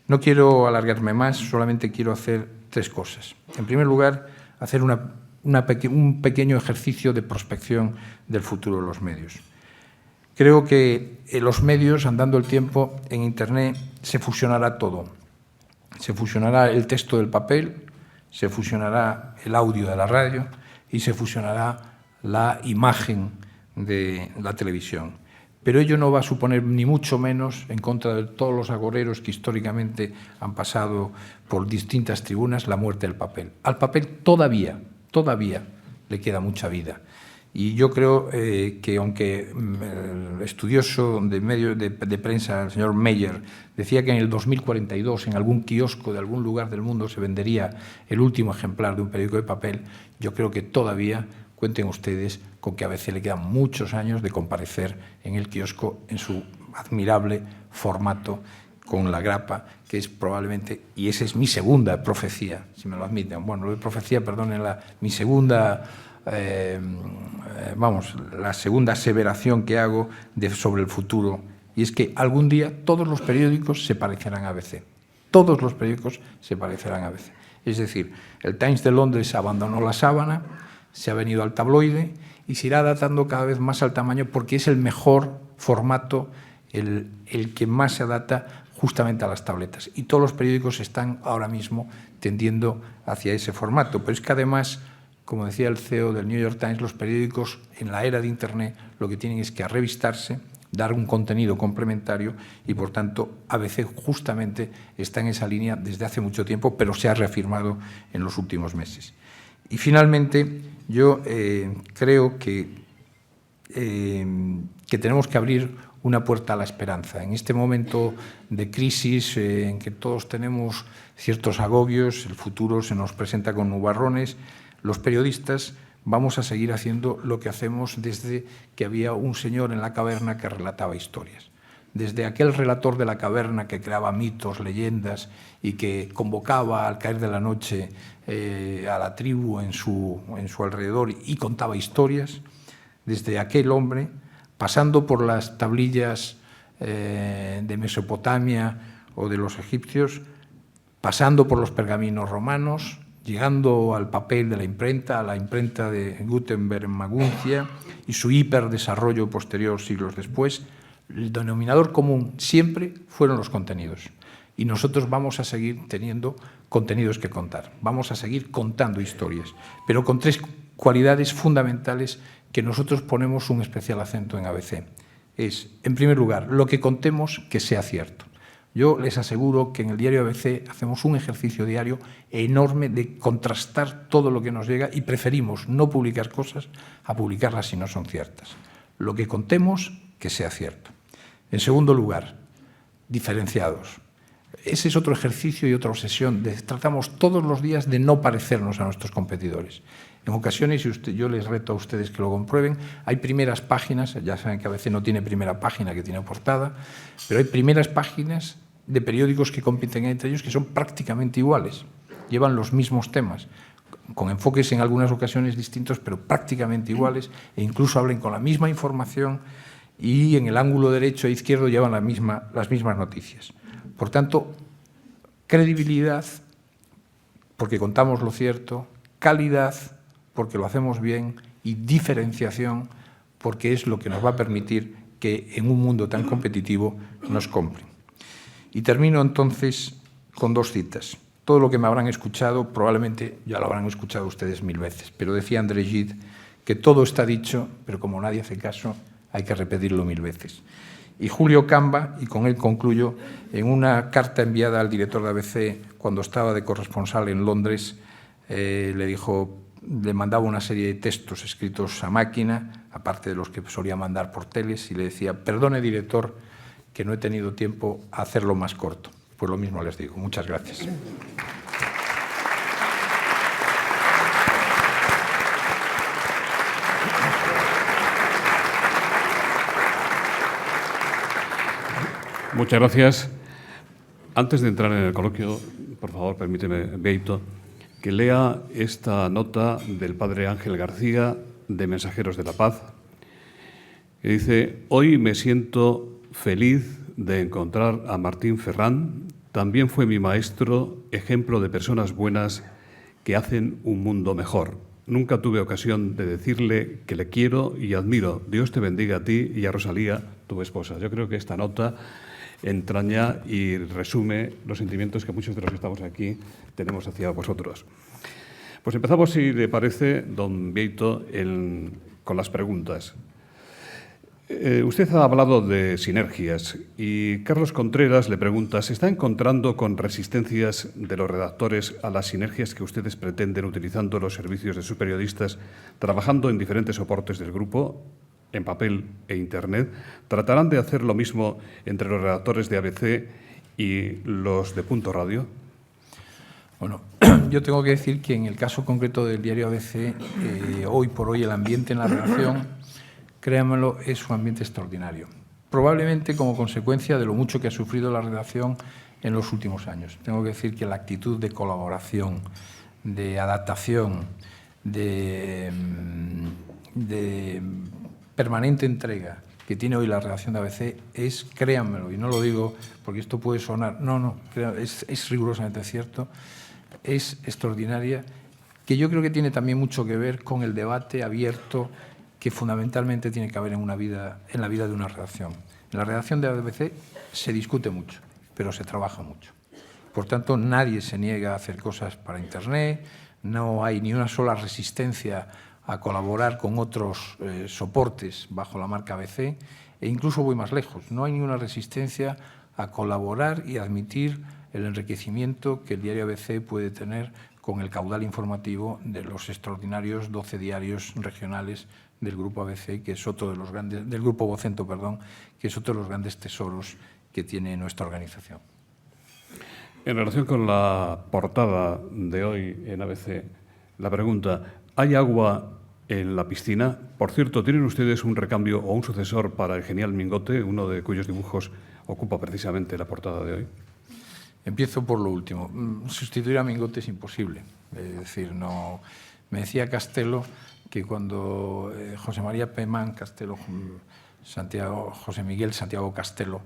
No quiero alargarme más, solamente quiero hacer 3 cosas. En primer lugar, hacer un pequeño ejercicio de prospección del futuro de los medios. Creo que en los medios, andando el tiempo, en Internet se fusionará todo. Se fusionará el texto del papel, se fusionará el audio de la radio y se fusionará la imagen de la televisión. Pero ello no va a suponer ni mucho menos, en contra de todos los agoreros que históricamente han pasado por distintas tribunas, la muerte del papel. Al papel todavía le queda mucha vida. Y yo creo que aunque el estudioso de prensa, el señor Meyer, decía que en el 2042 en algún kiosco de algún lugar del mundo se vendería el último ejemplar de un periódico de papel, yo creo que todavía cuenten ustedes con que a ABC le quedan muchos años de comparecer en el kiosco en su admirable formato con la grapa, que es probablemente, y esa es mi segunda profecía, si me lo admiten, bueno, lo de profecía, perdonen, mi segunda... la segunda aseveración que hago sobre el futuro, y es que algún día todos los periódicos se parecerán a ABC. Todos los periódicos se parecerán a ABC. Es decir, el Times de Londres abandonó la sábana, se ha venido al tabloide y se irá adaptando cada vez más al tamaño porque es el mejor formato, el que más se adapta justamente a las tabletas. Y todos los periódicos están ahora mismo tendiendo hacia ese formato. Pero es que además, como decía el CEO del New York Times, los periódicos en la era de Internet lo que tienen es que revistarse, dar un contenido complementario y, por tanto, ABC justamente está en esa línea desde hace mucho tiempo, pero se ha reafirmado en los últimos meses. Y finalmente, yo creo que tenemos que abrir una puerta a la esperanza. En este momento de crisis en que todos tenemos ciertos agobios, el futuro se nos presenta con nubarrones, los periodistas vamos a seguir haciendo lo que hacemos desde que había un señor en la caverna que relataba historias. Desde aquel relator de la caverna que creaba mitos, leyendas y que convocaba al caer de la noche a la tribu en su alrededor y contaba historias, desde aquel hombre, pasando por las tablillas de Mesopotamia o de los egipcios, pasando por los pergaminos romanos, llegando al papel de la imprenta, a la imprenta de Gutenberg en Maguncia y su hiperdesarrollo posterior siglos después, el denominador común siempre fueron los contenidos. Y nosotros vamos a seguir teniendo contenidos que contar. Vamos a seguir contando historias, pero con 3 cualidades fundamentales que nosotros ponemos un especial acento en ABC. Es, en primer lugar, lo que contemos que sea cierto. Yo les aseguro que en el diario ABC hacemos un ejercicio diario enorme de contrastar todo lo que nos llega y preferimos no publicar cosas a publicarlas si no son ciertas. Lo que contemos, que sea cierto. En segundo lugar, diferenciados. Ese es otro ejercicio y otra obsesión. Tratamos todos los días de no parecernos a nuestros competidores. En ocasiones, y yo les reto a ustedes que lo comprueben, hay primeras páginas, ya saben que a veces no tiene primera página, que tiene portada, pero hay primeras páginas de periódicos que compiten entre ellos que son prácticamente iguales, llevan los mismos temas, con enfoques en algunas ocasiones distintos, pero prácticamente iguales, e incluso hablan con la misma información y en el ángulo derecho e izquierdo llevan las mismas noticias. Por tanto, credibilidad, porque contamos lo cierto, calidad, porque lo hacemos bien, y diferenciación, porque es lo que nos va a permitir que en un mundo tan competitivo nos compren. Y termino entonces con 2 citas. Todo lo que me habrán escuchado, probablemente ya lo habrán escuchado ustedes 1000 veces, pero decía André Gide que todo está dicho, pero como nadie hace caso, hay que repetirlo 1000 veces. Y Julio Camba, y con él concluyo, en una carta enviada al director de ABC cuando estaba de corresponsal en Londres, le mandaba una serie de textos escritos a máquina, aparte de los que solía mandar por teles, y le decía: perdone, director, que no he tenido tiempo a hacerlo más corto. Pues lo mismo les digo. Muchas gracias. Muchas gracias. Antes de entrar en el coloquio, por favor, permíteme, Beito, que lea esta nota del padre Ángel García, de Mensajeros de la Paz, que dice: hoy me siento feliz de encontrar a Martín Ferrán. También fue mi maestro, ejemplo de personas buenas que hacen un mundo mejor. Nunca tuve ocasión de decirle que le quiero y admiro. Dios te bendiga a ti y a Rosalía, tu esposa. Yo creo que esta nota entraña y resume los sentimientos que muchos de los que estamos aquí tenemos hacia vosotros. Pues empezamos, si le parece, don Beito, con las preguntas. Usted ha hablado de sinergias y Carlos Contreras le pregunta: ¿se está encontrando con resistencias de los redactores a las sinergias que ustedes pretenden utilizando los servicios de sus periodistas, trabajando en diferentes soportes del grupo, en papel e Internet? ¿Tratarán de hacer lo mismo entre los redactores de ABC y los de Punto Radio? Bueno, yo tengo que decir que en el caso concreto del diario ABC, hoy por hoy el ambiente en la redacción, créanmelo, es un ambiente extraordinario. Probablemente como consecuencia de lo mucho que ha sufrido la redacción en los últimos años. Tengo que decir que la actitud de colaboración, de adaptación, de permanente entrega que tiene hoy la redacción de ABC es, créanmelo, y no lo digo porque esto puede sonar, es rigurosamente cierto, es extraordinaria, que yo creo que tiene también mucho que ver con el debate abierto que fundamentalmente tiene que haber en la vida de una redacción. En la redacción de ABC se discute mucho, pero se trabaja mucho. Por tanto, nadie se niega a hacer cosas para Internet, no hay ni una sola resistencia a colaborar con otros soportes bajo la marca ABC, e incluso voy más lejos, no hay ninguna resistencia a colaborar y admitir el enriquecimiento que el diario ABC puede tener con el caudal informativo de los extraordinarios 12 diarios regionales del Grupo ABC, que es otro de los grandes, del Grupo Vocento, perdón, que es otro de los grandes tesoros que tiene nuestra organización. En relación con la portada de hoy en ABC, la pregunta: ¿hay agua en la piscina? Por cierto, ¿tienen ustedes un recambio o un sucesor para el genial Mingote, uno de cuyos dibujos ocupa precisamente la portada de hoy? Empiezo por lo último. Sustituir a Mingote es imposible. Es decir, no. Me decía Castelo que cuando José María Pemán Castelo, José Miguel Santiago Castelo,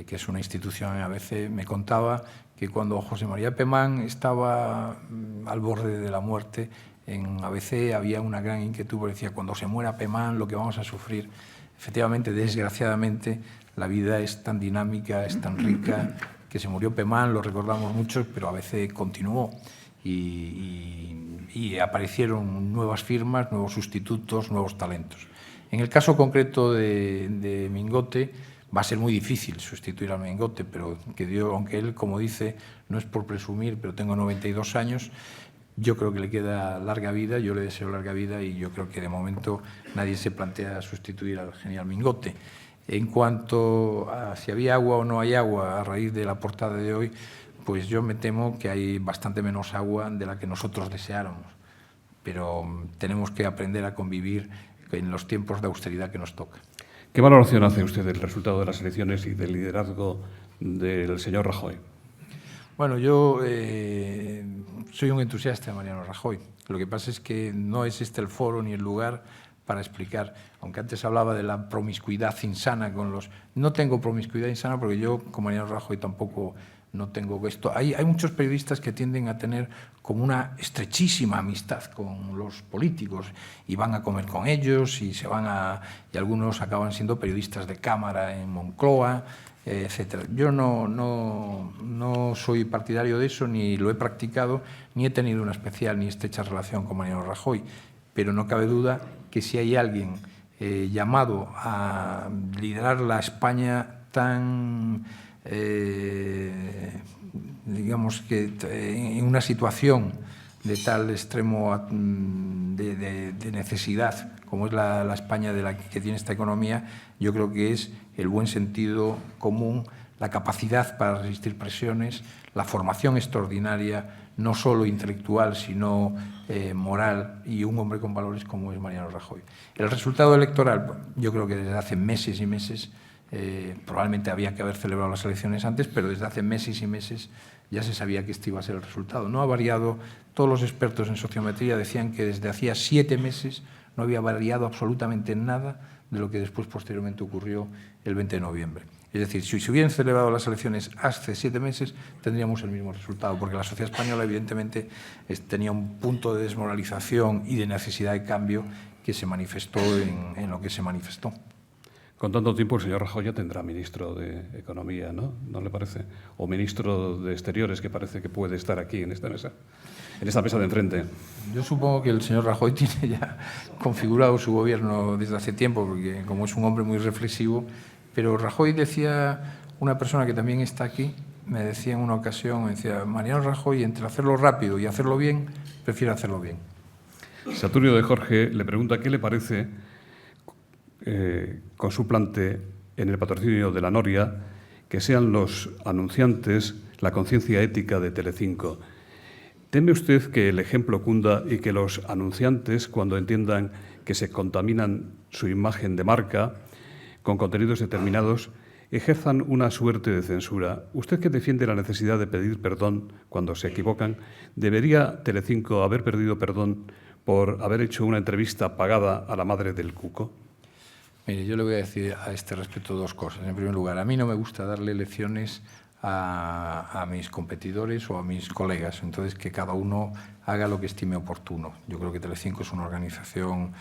que es una institución en ABC, me contaba que cuando José María Pemán estaba al borde de la muerte, en ABC había una gran inquietud, porque decía: cuando se muera Pemán, lo que vamos a sufrir. Efectivamente, desgraciadamente, la vida es tan dinámica, es tan rica, que se murió Pemán, lo recordamos mucho, pero ABC continuó y aparecieron nuevas firmas, nuevos sustitutos, nuevos talentos. En el caso concreto de Mingote, va a ser muy difícil sustituir a Mingote, pero aunque él, como dice, no es por presumir, pero tengo 92 años, yo creo que le queda larga vida, yo le deseo larga vida y yo creo que de momento nadie se plantea sustituir al genial Mingote. En cuanto a si había agua o no hay agua a raíz de la portada de hoy, pues yo me temo que hay bastante menos agua de la que nosotros deseáramos, pero tenemos que aprender a convivir en los tiempos de austeridad que nos toca. ¿Qué valoración hace usted del resultado de las elecciones y del liderazgo del señor Rajoy? Bueno, yo soy un entusiasta de Mariano Rajoy. Lo que pasa es que no es este el foro ni el lugar para explicar, aunque antes hablaba de la promiscuidad insana con los... No tengo promiscuidad insana porque yo con Mariano Rajoy tampoco no tengo esto. Hay muchos periodistas que tienden a tener como una estrechísima amistad con los políticos y van a comer con ellos y algunos acaban siendo periodistas de cámara en Moncloa, etcétera. Yo no soy partidario de eso, ni lo he practicado, ni he tenido una especial ni estrecha relación con Mariano Rajoy, pero no cabe duda que si hay alguien llamado a liderar la España tan, digamos que en una situación de tal extremo de necesidad como es la España que tiene esta economía, yo creo que es el buen sentido común, la capacidad para resistir presiones, la formación extraordinaria, no solo intelectual, sino moral, y un hombre con valores como es Mariano Rajoy. El resultado electoral, yo creo que desde hace meses y meses, probablemente había que haber celebrado las elecciones antes, pero desde hace meses y meses ya se sabía que este iba a ser el resultado. No ha variado, todos los expertos en sociometría decían que desde hacía 7 meses no había variado absolutamente nada de lo que después posteriormente ocurrió el 20 de noviembre. Es decir, si se hubieran celebrado las elecciones hace 7 meses, tendríamos el mismo resultado, porque la sociedad española evidentemente tenía un punto de desmoralización y de necesidad de cambio que se manifestó en lo que se manifestó. Con tanto tiempo, el señor Rajoy ya tendrá ministro de Economía, ¿no? ¿No le parece? O ministro de Exteriores, que parece que puede estar aquí en esta mesa de enfrente. Yo supongo que el señor Rajoy tiene ya configurado su gobierno desde hace tiempo, porque como es un hombre muy reflexivo, pero Rajoy decía, una persona que también está aquí, me decía en una ocasión, me decía, Mariano Rajoy, entre hacerlo rápido y hacerlo bien, prefiere hacerlo bien. Saturio de Jorge le pregunta qué le parece con su plante en el patrocinio de la Noria, que sean los anunciantes la conciencia ética de Telecinco. ¿Teme usted que el ejemplo cunda y que los anunciantes, cuando entiendan que se contaminan su imagen de marca con contenidos determinados, ejerzan una suerte de censura? Usted, que defiende la necesidad de pedir perdón cuando se equivocan, ¿debería Telecinco haber pedido perdón por haber hecho una entrevista pagada a la madre del Cuco? Mire, yo le voy a decir a este respecto 2 cosas. En primer lugar, a mí no me gusta darle lecciones a mis competidores o a mis colegas. Entonces, que cada uno haga lo que estime oportuno. Yo creo que Telecinco es una organización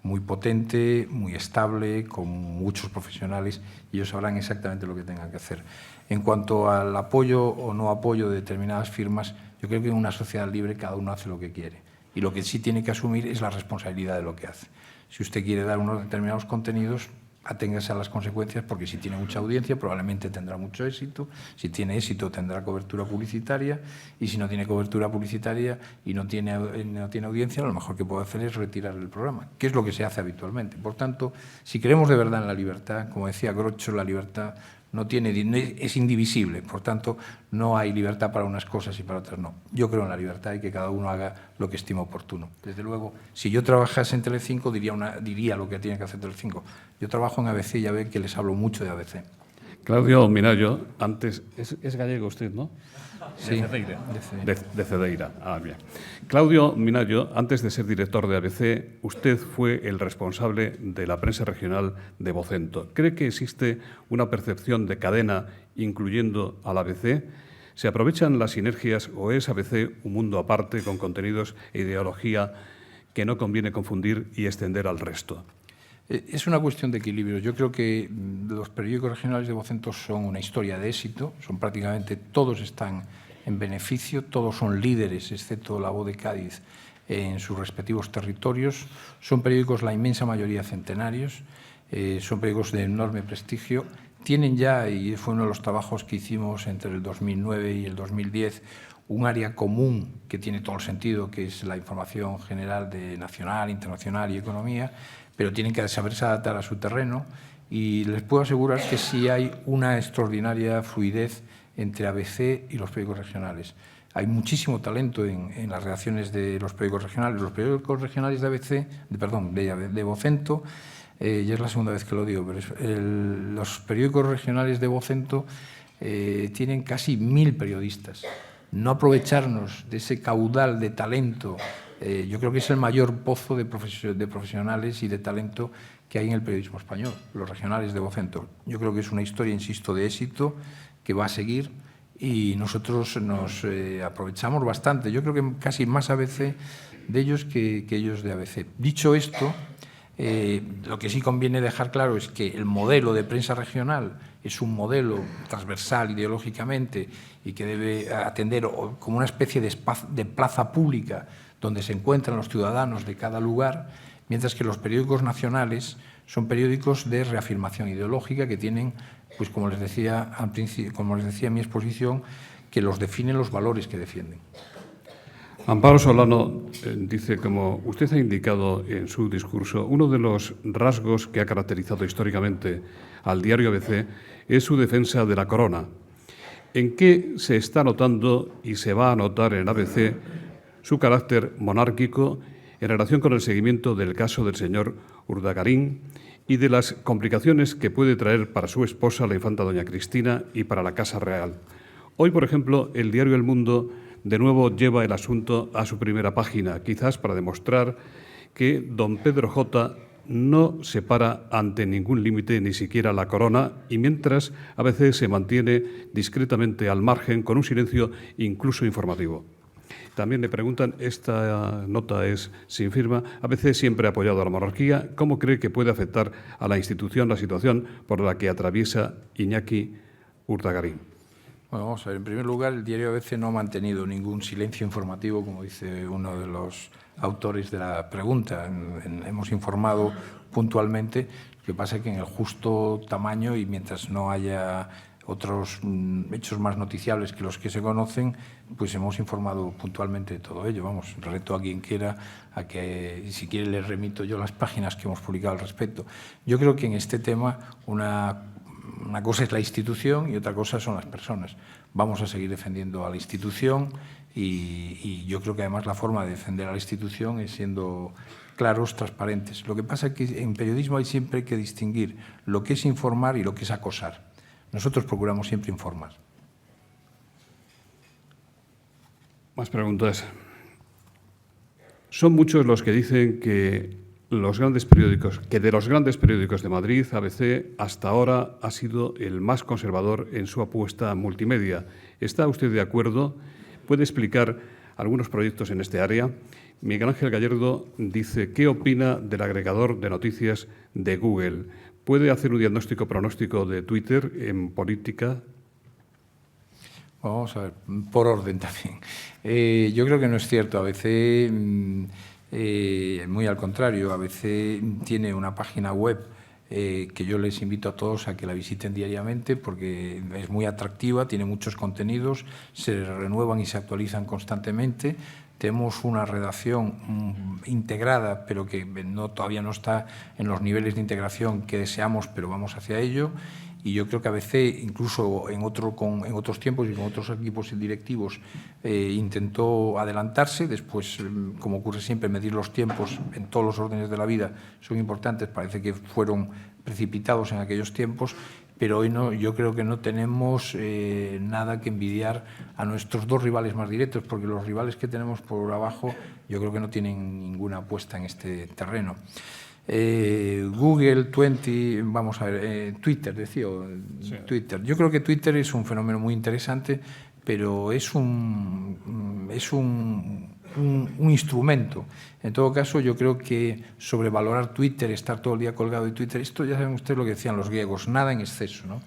muy potente, muy estable, con muchos profesionales, y ellos sabrán exactamente lo que tengan que hacer. En cuanto al apoyo o no apoyo de determinadas firmas, yo creo que en una sociedad libre cada uno hace lo que quiere. Y lo que sí tiene que asumir es la responsabilidad de lo que hace. Si usted quiere dar unos determinados contenidos, aténgase a las consecuencias, porque si tiene mucha audiencia probablemente tendrá mucho éxito, si tiene éxito tendrá cobertura publicitaria, y si no tiene cobertura publicitaria y no tiene audiencia, lo mejor que puede hacer es retirar el programa, que es lo que se hace habitualmente. Por tanto, si creemos de verdad en la libertad, como decía Groucho, la libertad es indivisible, por tanto, no hay libertad para unas cosas y para otras no. Yo creo en la libertad y que cada uno haga lo que estime oportuno. Desde luego, si yo trabajase en Telecinco, diría lo que tiene que hacer Telecinco. Yo trabajo en ABC y ya ve que les hablo mucho de ABC. Claudio Minayo, antes... Es gallego usted, ¿no? Sí, de Cedeira. Ah, bien. Claudio Minayo, antes de ser director de ABC, usted fue el responsable de la prensa regional de Vocento. ¿Cree que existe una percepción de cadena incluyendo al ABC? ¿Se aprovechan las sinergias o es ABC un mundo aparte con contenidos e ideología que no conviene confundir y extender al resto? Es una cuestión de equilibrio. Yo creo que los periódicos regionales de Vocento son una historia de éxito, son prácticamente todos están en beneficio, todos son líderes, excepto La Voz de Cádiz, en sus respectivos territorios. Son periódicos, la inmensa mayoría, centenarios, son periódicos de enorme prestigio. Tienen ya, y fue uno de los trabajos que hicimos entre el 2009 y el 2010, un área común que tiene todo el sentido, que es la información general de nacional, internacional y economía, pero tienen que saberse adaptar a su terreno, y les puedo asegurar que sí hay una extraordinaria fluidez entre ABC y los periódicos regionales. Hay muchísimo talento en las redacciones de los periódicos regionales. Los periódicos regionales de ABC, de Vocento, ya es la segunda vez que lo digo, pero los periódicos regionales de Vocento tienen casi 1000 periodistas. No aprovecharnos de ese caudal de talento, yo creo que es el mayor pozo de profesionales y de talento que hay en el periodismo español, los regionales de Vocento. Yo creo que es una historia, insisto, de éxito que va a seguir y nosotros nos aprovechamos bastante. Yo creo que casi más ABC de ellos que ellos de ABC. Dicho esto, lo que sí conviene dejar claro es que el modelo de prensa regional es un modelo transversal ideológicamente y que debe atender como una especie de plaza pública donde se encuentran los ciudadanos de cada lugar, mientras que los periódicos nacionales son periódicos de reafirmación ideológica que tienen, pues como les decía al principio, como les decía en mi exposición, que los definen los valores que defienden. Amparo Solano dice, como usted ha indicado en su discurso, uno de los rasgos que ha caracterizado históricamente al diario ABC es su defensa de la corona. ¿En qué se está notando y se va a notar en ABC su carácter monárquico en relación con el seguimiento del caso del señor Urdangarín y de las complicaciones que puede traer para su esposa, la infanta doña Cristina, y para la Casa Real? Hoy, por ejemplo, el diario El Mundo de nuevo lleva el asunto a su primera página, quizás para demostrar que don Pedro J. no se para ante ningún límite, ni siquiera la corona, y mientras a veces se mantiene discretamente al margen con un silencio incluso informativo. También le preguntan, esta nota es sin firma, a veces siempre ha apoyado a la monarquía, ¿cómo cree que puede afectar a la institución la situación por la que atraviesa Iñaki Urdangarín? Bueno, vamos a ver. En primer lugar, el diario ABC no ha mantenido ningún silencio informativo, como dice uno de los autores de la pregunta. Hemos informado puntualmente. Lo que pasa es que en el justo tamaño y mientras no haya otros hechos más noticiables que los que se conocen, pues hemos informado puntualmente de todo ello. Vamos, reto a quien quiera a que, si quiere, les remito yo las páginas que hemos publicado al respecto. Yo creo que en este tema una cosa es la institución y otra cosa son las personas. Vamos a seguir defendiendo a la institución y yo creo que además la forma de defender a la institución es siendo claros, transparentes. Lo que pasa es que en periodismo hay siempre que distinguir lo que es informar y lo que es acosar. Nosotros procuramos siempre informar. Más preguntas. Son muchos los que dicen que de los grandes periódicos de Madrid, ABC hasta ahora ha sido el más conservador en su apuesta multimedia. ¿Está usted de acuerdo? ¿Puede explicar algunos proyectos en este área? Miguel Ángel Gallardo dice, ¿qué opina del agregador de noticias de Google? ¿Puede hacer un diagnóstico pronóstico de Twitter en política? Vamos a ver, por orden también. Yo creo que no es cierto. ABC, muy al contrario, ABC tiene una página web que yo les invito a todos a que la visiten diariamente porque es muy atractiva, tiene muchos contenidos, se renuevan y se actualizan constantemente. Tenemos una redacción integrada, pero que todavía no está en los niveles de integración que deseamos, pero vamos hacia ello. Y yo creo que ABC, incluso en otros tiempos y con otros equipos directivos, intentó adelantarse. Después, como ocurre siempre, medir los tiempos en todos los órdenes de la vida son importantes. Parece que fueron precipitados en aquellos tiempos, pero hoy no. Yo creo que no tenemos nada que envidiar a nuestros dos rivales más directos, porque los rivales que tenemos por abajo yo creo que no tienen ninguna apuesta en este terreno. Google, vamos a ver, Twitter, decía. Sí. Twitter. Yo creo que Twitter es un fenómeno muy interesante, pero es un instrumento. En todo caso, yo creo que sobrevalorar Twitter, estar todo el día colgado de Twitter, esto ya saben ustedes lo que decían los griegos, nada en exceso, ¿no?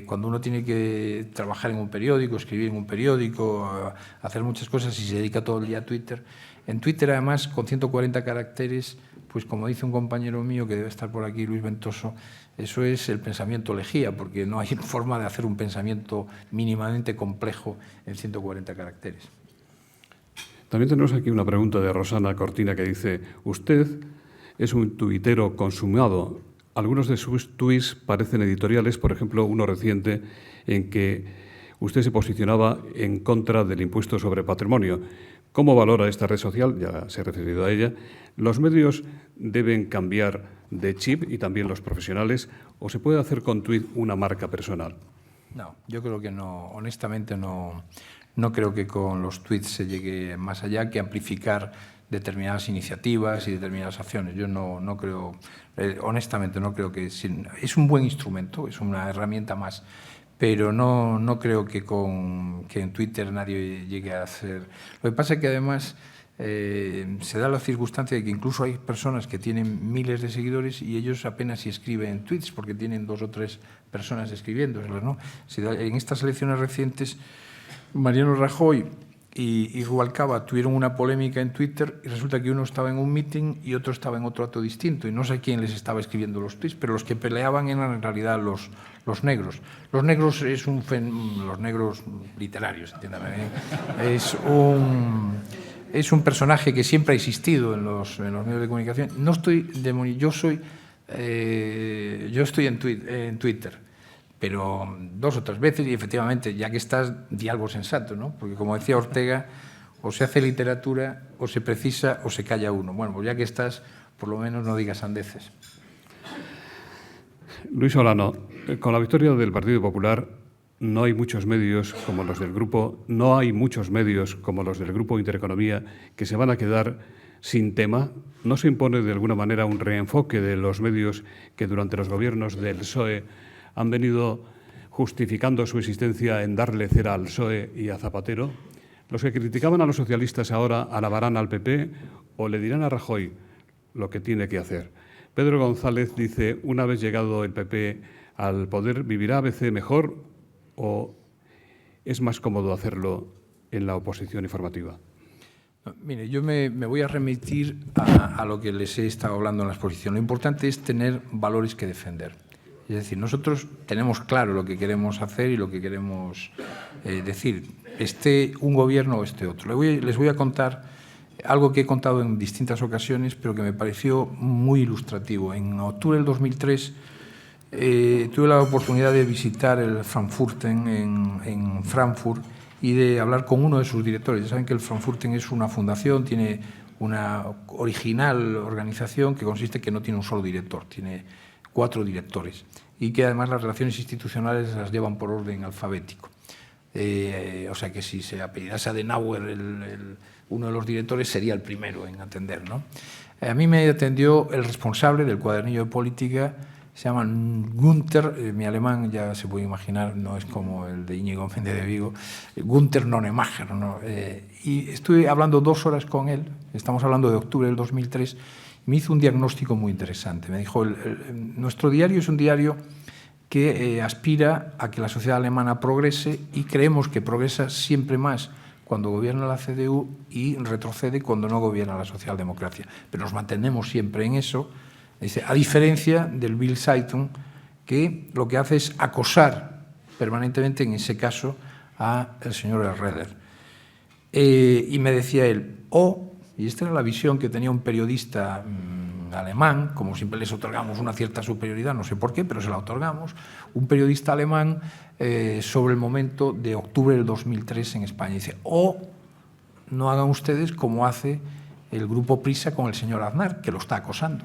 Cuando uno tiene que trabajar en un periódico, escribir en un periódico, hacer muchas cosas y se dedica todo el día a Twitter. En Twitter, además, con 140 caracteres, pues como dice un compañero mío que debe estar por aquí, Luis Ventoso, eso es el pensamiento lejía, porque no hay forma de hacer un pensamiento mínimamente complejo en 140 caracteres. También tenemos aquí una pregunta de Rosana Cortina que dice, usted es un tuitero consumado. Algunos de sus tuits parecen editoriales, por ejemplo, uno reciente en que usted se posicionaba en contra del impuesto sobre patrimonio. ¿Cómo valora esta red social? Ya se ha referido a ella. ¿Los medios deben cambiar de chip y también los profesionales o se puede hacer con tuit una marca personal? No, yo creo que no. Honestamente no creo que con los tuits se llegue más allá que amplificar determinadas iniciativas y determinadas acciones. Yo no creo, honestamente no creo que... Es un buen instrumento, es una herramienta más, pero no creo que en Twitter nadie llegue a hacer. Lo que pasa es que además se da la circunstancia de que incluso hay personas que tienen miles de seguidores y ellos apenas si escriben tweets porque tienen 2 o 3 personas escribiéndoselos, ¿no? En estas elecciones recientes, Mariano Rajoy y Rubalcaba tuvieron una polémica en Twitter y resulta que uno estaba en un meeting y otro estaba en otro acto distinto y no sé quién les estaba escribiendo los tweets, pero los que peleaban eran en realidad los negros. Los negros los negros literarios, entiéndame bien. Es un personaje que siempre ha existido en los medios de comunicación. Yo estoy en Twitter, pero 2 o 3 veces y efectivamente, ya que estás, di algo sensato, ¿no? Porque como decía Ortega, o se hace literatura, o se precisa, o se calla uno. Bueno, pues ya que estás, por lo menos no digas sandeces. Luis Olano, con la victoria del Partido Popular no hay muchos medios como los del Grupo Intereconomía que se van a quedar sin tema. ¿No se impone de alguna manera un reenfoque de los medios que durante los gobiernos del PSOE han venido justificando su existencia en darle cera al PSOE y a Zapatero? ¿Los que criticaban a los socialistas ahora alabarán al PP o le dirán a Rajoy lo que tiene que hacer? Pedro González dice, una vez llegado el PP al poder, ¿vivirá ABC mejor o es más cómodo hacerlo en la oposición informativa? Mire, yo me voy a remitir a lo que les he estado hablando en la exposición. Lo importante es tener valores que defender. Es decir, nosotros tenemos claro lo que queremos hacer y lo que queremos decir, esté un gobierno o esté otro. Les voy a contar algo que he contado en distintas ocasiones, pero que me pareció muy ilustrativo. En octubre del 2003 tuve la oportunidad de visitar el Frankfurten en Frankfurt y de hablar con uno de sus directores. Ya saben que el Frankfurten es una fundación, tiene una original organización que consiste en que no tiene un solo director, tiene 4 directores y que además las relaciones institucionales las llevan por orden alfabético. O sea que si se apellidase Adenauer, uno de los directores sería el primero en atender, ¿no? A mí me atendió el responsable del cuadernillo de política, se llama Günther, mi alemán ya se puede imaginar, no es como el de Íñigo Méndez de Vigo, Günther Nonemacher, ¿no? Y estuve hablando 2 horas con él, estamos hablando de octubre del 2003, y me hizo un diagnóstico muy interesante. Me dijo, nuestro diario es un diario que aspira a que la sociedad alemana progrese y creemos que progresa siempre más cuando gobierna la CDU y retrocede cuando no gobierna la socialdemocracia. Pero nos mantenemos siempre en eso, a diferencia del Bild Zeitung, que lo que hace es acosar permanentemente, en ese caso, al señor Herreder. Y me decía él, y esta era la visión que tenía un periodista alemán, como siempre les otorgamos una cierta superioridad, no sé por qué, pero se la otorgamos, un periodista alemán sobre el momento de octubre del 2003 en España. Dice, no hagan ustedes como hace el grupo Prisa con el señor Aznar, que lo está acosando.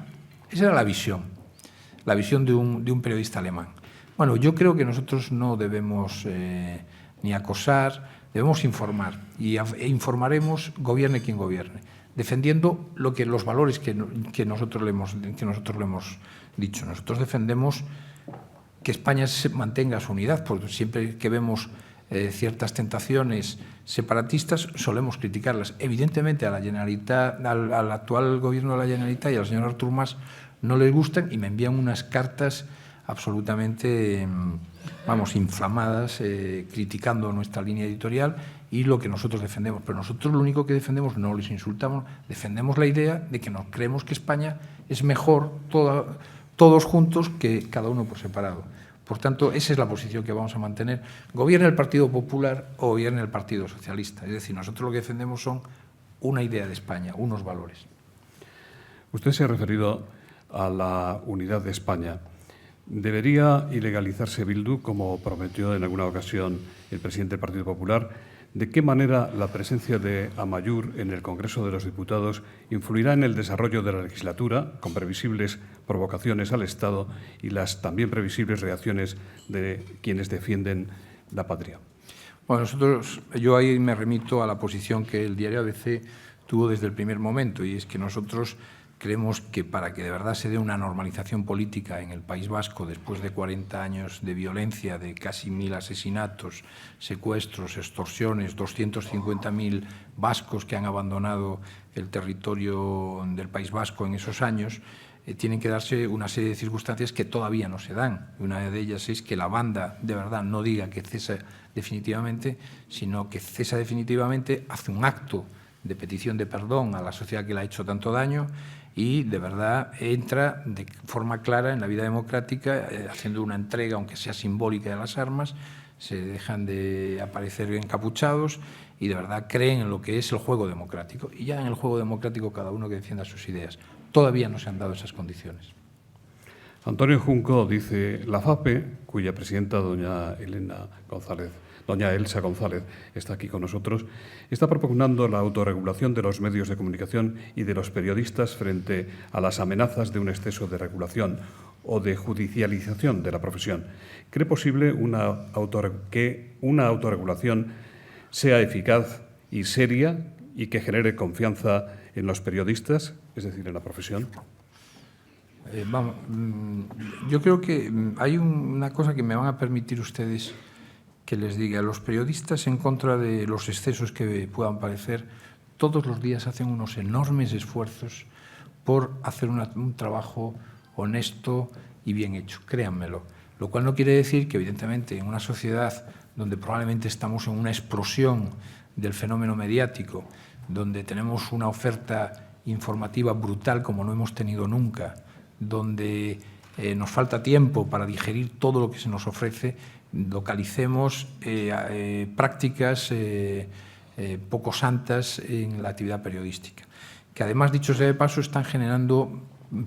Esa era la visión de un periodista alemán. Bueno, yo creo que nosotros no debemos ni acosar, debemos informar, e informaremos, gobierne quien gobierne, defendiendo los valores que nosotros le hemos dicho. Nosotros defendemos que España se mantenga su unidad, porque siempre que vemos ciertas tentaciones separatistas solemos criticarlas. Evidentemente a la Generalitat, al actual gobierno de la Generalitat y al señor Artur Mas no les gustan y me envían unas cartas absolutamente, inflamadas, criticando nuestra línea editorial y lo que nosotros defendemos. Pero nosotros lo único que defendemos, no les insultamos, defendemos la idea de que creemos que España es mejor todos juntos que cada uno por separado. Por tanto, esa es la posición que vamos a mantener. Gobierne el Partido Popular o gobierne el Partido Socialista. Es decir, nosotros lo que defendemos son una idea de España, unos valores. Usted se ha referido a la unidad de España. ¿Debería ilegalizarse Bildu, como prometió en alguna ocasión el presidente del Partido Popular? ¿De qué manera la presencia de Amaiur en el Congreso de los Diputados influirá en el desarrollo de la legislatura, con previsibles provocaciones al Estado y las también previsibles reacciones de quienes defienden la patria? Bueno, yo ahí me remito a la posición que el diario ABC tuvo desde el primer momento, y es que nosotros Creemos que para que de verdad se dé una normalización política en el País Vasco, después de 40 años de violencia, de casi 1000 asesinatos, secuestros, extorsiones, 250.000 vascos que han abandonado el territorio del País Vasco en esos años, tienen que darse una serie de circunstancias que todavía no se dan. Una de ellas es que la banda de verdad no diga que cesa definitivamente, sino que cesa definitivamente, hace un acto de petición de perdón a la sociedad que le ha hecho tanto daño y de verdad entra de forma clara en la vida democrática, haciendo una entrega, aunque sea simbólica, de las armas, se dejan de aparecer encapuchados y de verdad creen en lo que es el juego democrático. Y ya en el juego democrático cada uno que defienda sus ideas. Todavía no se han dado esas condiciones. Antonio Junco dice, la FAPE, cuya presidenta doña Elsa González está aquí con nosotros, está propugnando la autorregulación de los medios de comunicación y de los periodistas frente a las amenazas de un exceso de regulación o de judicialización de la profesión. ¿Cree posible que una autorregulación sea eficaz y seria y que genere confianza en los periodistas, es decir, en la profesión? Yo creo que hay una cosa que me van a permitir ustedes que les diga. Los periodistas, en contra de los excesos que puedan parecer, todos los días hacen unos enormes esfuerzos por hacer un trabajo honesto y bien hecho, créanmelo. Lo cual no quiere decir que, evidentemente, en una sociedad donde probablemente estamos en una explosión del fenómeno mediático, donde tenemos una oferta informativa brutal como no hemos tenido nunca, donde nos falta tiempo para digerir todo lo que se nos ofrece, localicemos prácticas poco santas en la actividad periodística, que además, dicho sea de paso, están generando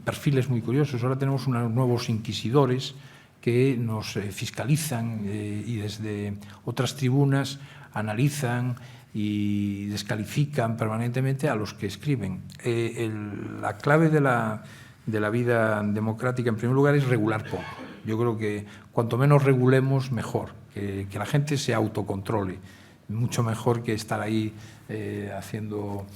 perfiles muy curiosos. Ahora tenemos unos nuevos inquisidores que nos fiscalizan y desde otras tribunas analizan y descalifican permanentemente a los que escriben. La clave de la vida democrática, en primer lugar, es regular poco. Yo creo que cuanto menos regulemos, mejor. Que la gente se autocontrole. Mucho mejor que estar ahí haciendo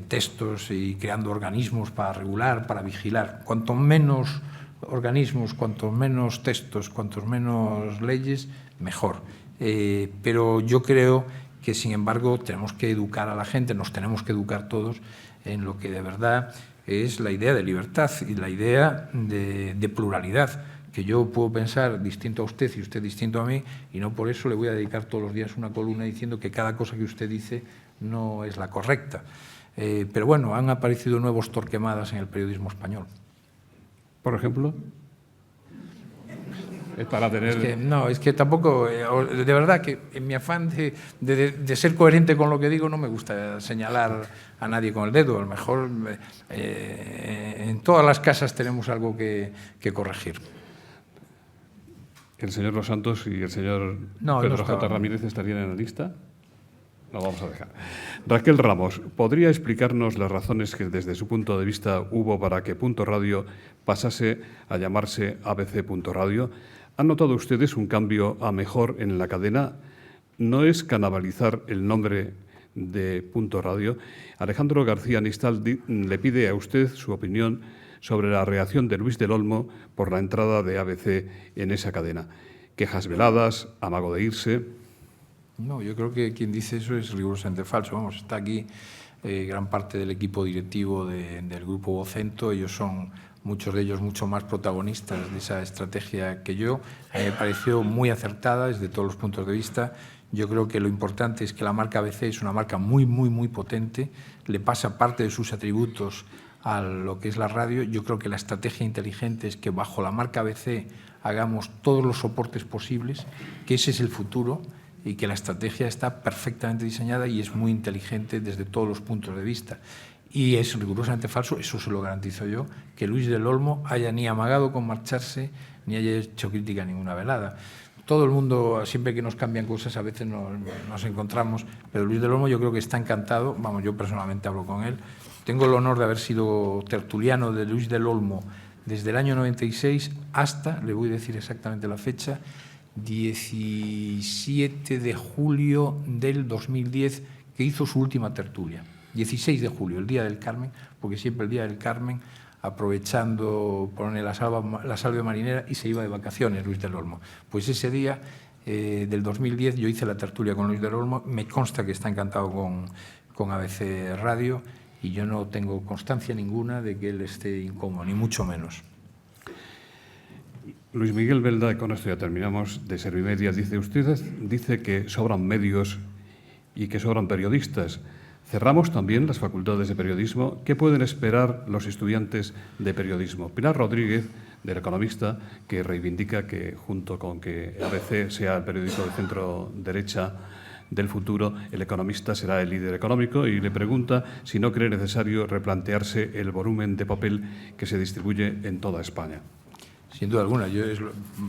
textos y creando organismos para regular, para vigilar. Cuanto menos organismos, cuanto menos textos, cuantos menos leyes, mejor. Pero yo creo que, sin embargo, tenemos que educar a la gente, nos tenemos que educar todos en lo que de verdad es la idea de libertad y la idea de pluralidad, que yo puedo pensar distinto a usted y usted distinto a mí, y no por eso le voy a dedicar todos los días una columna diciendo que cada cosa que usted dice no es la correcta. Pero bueno, han aparecido nuevos torquemadas en el periodismo español. Por ejemplo, es para tener... Es que tampoco, de verdad que en mi afán de ser coherente con lo que digo, no me gusta señalar a nadie con el dedo. A lo mejor en todas las casas tenemos algo que corregir. ¿El señor Los Santos y el señor Pedro J. Ramírez estarían en la lista? Lo vamos a dejar. Raquel Ramos, ¿podría explicarnos las razones que desde su punto de vista hubo para que Punto Radio pasase a llamarse ABC.radio? ¿Han notado ustedes un cambio a mejor en la cadena? ¿No es canibalizar el nombre de Punto Radio? Alejandro García Nistal le pide a usted su opinión sobre la reacción de Luis del Olmo por la entrada de ABC en esa cadena. Quejas veladas, amago de irse... No, yo creo que quien dice eso es rigurosamente falso. Vamos, está aquí gran parte del equipo directivo del Grupo Vocento. Ellos son, muchos de ellos, mucho más protagonistas de esa estrategia que yo. A mí me pareció muy acertada desde todos los puntos de vista. Yo creo que lo importante es que la marca ABC es una marca muy, muy, muy potente. Le pasa parte de sus atributos a lo que es la radio. Yo creo que la estrategia inteligente es que bajo la marca ABC hagamos todos los soportes posibles, que ese es el futuro, y que la estrategia está perfectamente diseñada y es muy inteligente desde todos los puntos de vista. Y es rigurosamente falso, eso se lo garantizo yo, que Luis del Olmo haya ni amagado con marcharse, ni haya hecho crítica a ninguna velada. Todo el mundo, siempre que nos cambian cosas, a veces nos encontramos, pero Luis del Olmo yo creo que está encantado. Vamos, yo personalmente hablo con él. Tengo el honor de haber sido tertuliano de Luis del Olmo desde el año 96 hasta, le voy a decir exactamente la fecha, 17 de julio del 2010, que hizo su última tertulia. 16 de julio, el Día del Carmen, porque siempre el Día del Carmen aprovechando poner la salvia marinera, y se iba de vacaciones Luis del Olmo. Pues ese día del 2010 yo hice la tertulia con Luis del Olmo, me consta que está encantado con ABC Radio y yo no tengo constancia ninguna de que él esté incómodo, ni mucho menos. Luis Miguel Belda, y con esto ya terminamos, de Servimedia, usted dice que sobran medios y que sobran periodistas. Cerramos también las facultades de periodismo. ¿Qué pueden esperar los estudiantes de periodismo? Pilar Rodríguez, del Economista, que reivindica que, junto con que ABC sea el periódico de centro-derecha del futuro, el Economista será el líder económico, y le pregunta si no cree necesario replantearse el volumen de papel que se distribuye en toda España. Sin duda alguna.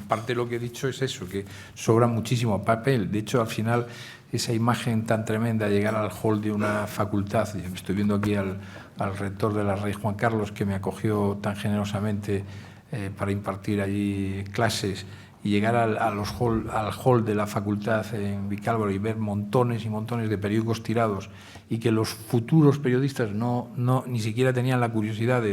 Parte de lo que he dicho es eso, que sobra muchísimo papel. De hecho, al final, esa imagen tan tremenda, llegar al hall de una facultad, estoy viendo aquí al rector de la Rey Juan Carlos, que me acogió tan generosamente para impartir allí clases, y llegar al hall de la facultad en Vicálvaro y ver montones y montones de periódicos tirados, y que los futuros periodistas ni siquiera tenían la curiosidad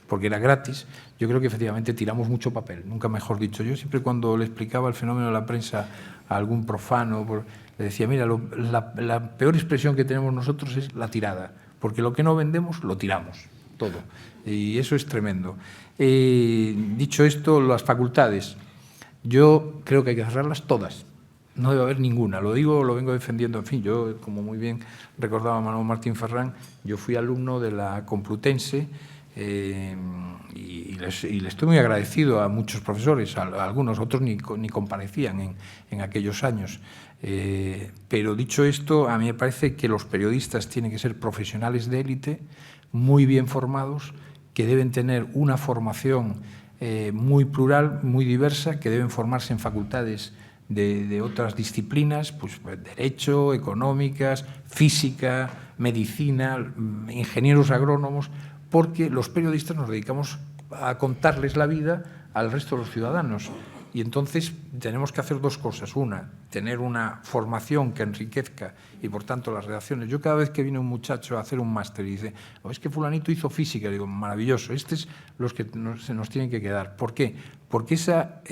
porque era gratis. Yo creo que efectivamente tiramos mucho papel, nunca mejor dicho. Yo siempre, cuando le explicaba el fenómeno de la prensa a algún profano, le decía, mira, la peor expresión que tenemos nosotros es la tirada, porque lo que no vendemos lo tiramos, todo. Y eso es tremendo. Dicho esto, las facultades, yo creo que hay que cerrarlas todas. No debe haber ninguna. Lo vengo defendiendo. En fin, yo, como muy bien recordaba Manuel Martín Ferrán, yo fui alumno de la Complutense, y le estoy muy agradecido a muchos profesores, a algunos, otros ni comparecían en aquellos años. Pero dicho esto, a mí me parece que los periodistas tienen que ser profesionales de élite, muy bien formados, que deben tener una formación muy plural, muy diversa, que deben formarse en facultades de otras disciplinas, pues derecho, económicas, física, medicina, ingenieros agrónomos, porque los periodistas nos dedicamos a contarles la vida al resto de los ciudadanos. Y entonces tenemos que hacer dos cosas. Una, tener una formación que enriquezca, y por tanto las redacciones. Yo, cada vez que viene un muchacho a hacer un máster y dice, es que fulanito hizo física, digo, maravilloso, estos es los que se nos tienen que quedar. ¿Por qué? Porque esa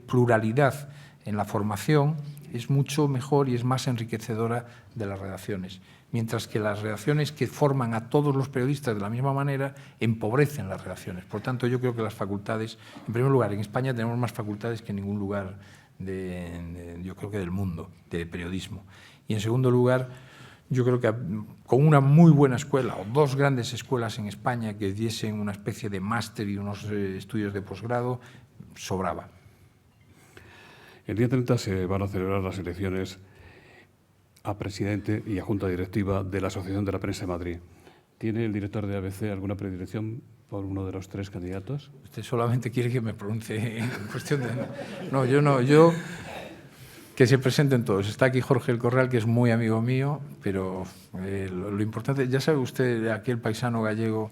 pluralidad en la formación es mucho mejor y es más enriquecedora de las redacciones. Mientras que las redacciones que forman a todos los periodistas de la misma manera empobrecen las redacciones. Por tanto, yo creo que las facultades, en primer lugar, en España tenemos más facultades que en ningún lugar yo creo que del mundo, de periodismo. Y en segundo lugar, yo creo que con una muy buena escuela, o dos grandes escuelas en España que diesen una especie de máster y unos estudios de posgrado, sobraba. El día 30 se van a celebrar las elecciones a presidente y a junta directiva de la Asociación de la Prensa de Madrid. ¿Tiene el director de ABC alguna predilección por uno de los tres candidatos? Usted solamente quiere que me pronuncie en cuestión de... No, yo que se presenten todos. Está aquí Jorge El Corral, que es muy amigo mío, pero lo importante, ya sabe usted, aquel paisano gallego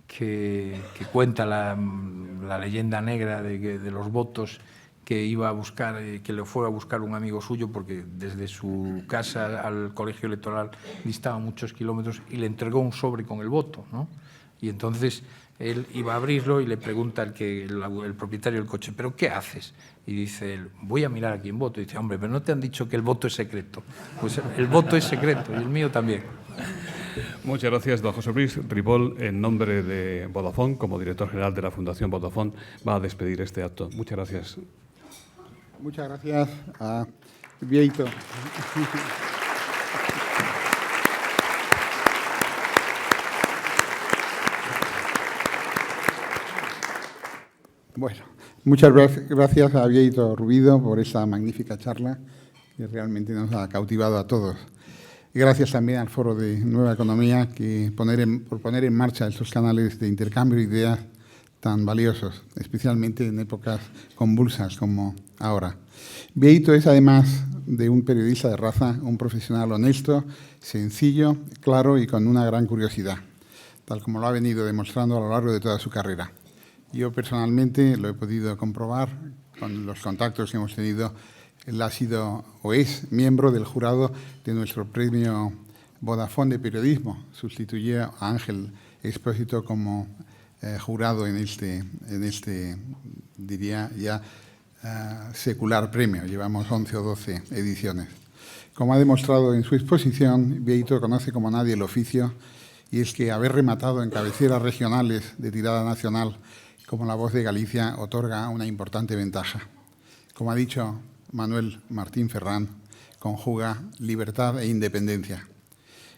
que cuenta la leyenda negra de los votos, que iba a buscar, que le fue a buscar un amigo suyo, porque desde su casa al colegio electoral distaba muchos kilómetros, y le entregó un sobre con el voto, ¿no? Y entonces él iba a abrirlo y le pregunta el propietario del coche, ¿pero qué haces? Y dice él, voy a mirar a quién voto. Y dice, hombre, pero no te han dicho que el voto es secreto. Pues el voto es secreto, y el mío también. Muchas gracias, don José Luis Ribol. En nombre de Vodafone, como director general de la Fundación Vodafone, va a despedir este acto. Muchas gracias. Muchas gracias a Bieito. Bueno, muchas gracias a Bieito Rubido por esta magnífica charla que realmente nos ha cautivado a todos. Y gracias también al Foro de Nueva Economía por poner en marcha estos canales de intercambio de ideas tan valiosos, especialmente en épocas convulsas como ahora. Bieito es, además de un periodista de raza, un profesional honesto, sencillo, claro y con una gran curiosidad, tal como lo ha venido demostrando a lo largo de toda su carrera. Yo personalmente lo he podido comprobar con los contactos que hemos tenido. Él ha sido o es miembro del jurado de nuestro premio Vodafone de periodismo. Sustituyó a Ángel Expósito como jurado en este diría ya, secular premio. Llevamos 11 o 12 ediciones. Como ha demostrado en su exposición, Bieito conoce como nadie el oficio, y es que haber rematado en cabeceras regionales de tirada nacional como La Voz de Galicia otorga una importante ventaja. Como ha dicho Manuel Martín Ferrán, conjuga libertad e independencia.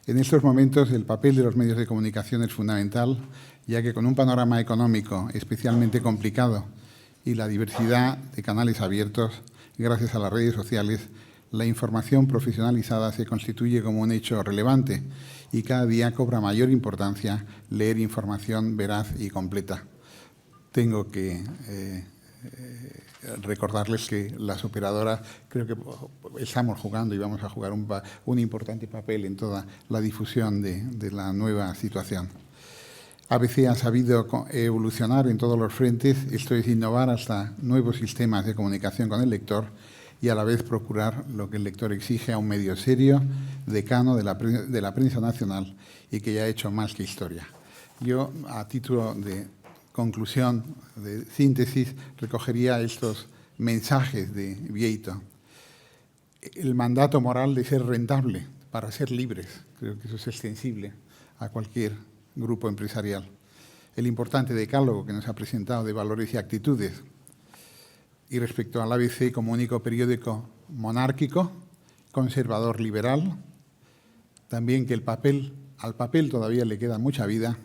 En estos momentos el papel de los medios de comunicación es fundamental, ya que con un panorama económico especialmente complicado y la diversidad de canales abiertos, gracias a las redes sociales, la información profesionalizada se constituye como un hecho relevante y cada día cobra mayor importancia leer información veraz y completa. Tengo que recordarles que las operadoras creo que estamos jugando y vamos a jugar un importante papel en toda la difusión de la nueva situación. ABC ha sabido evolucionar en todos los frentes, esto es innovar hasta nuevos sistemas de comunicación con el lector y a la vez procurar lo que el lector exige a un medio serio, decano de la prensa nacional y que ya ha hecho más que historia. Yo, a título de conclusión, de síntesis, recogería estos mensajes de Bieito. El mandato moral de ser rentable para ser libres, creo que eso es extensible a cualquier grupo empresarial. El importante decálogo que nos ha presentado de valores y actitudes. Y respecto al ABC como único periódico monárquico, conservador liberal, también que al papel todavía le queda mucha vida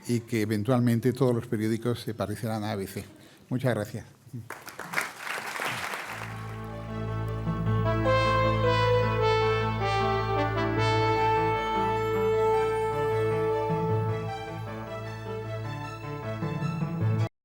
y que eventualmente todos los periódicos se parecerán a ABC. Muchas gracias.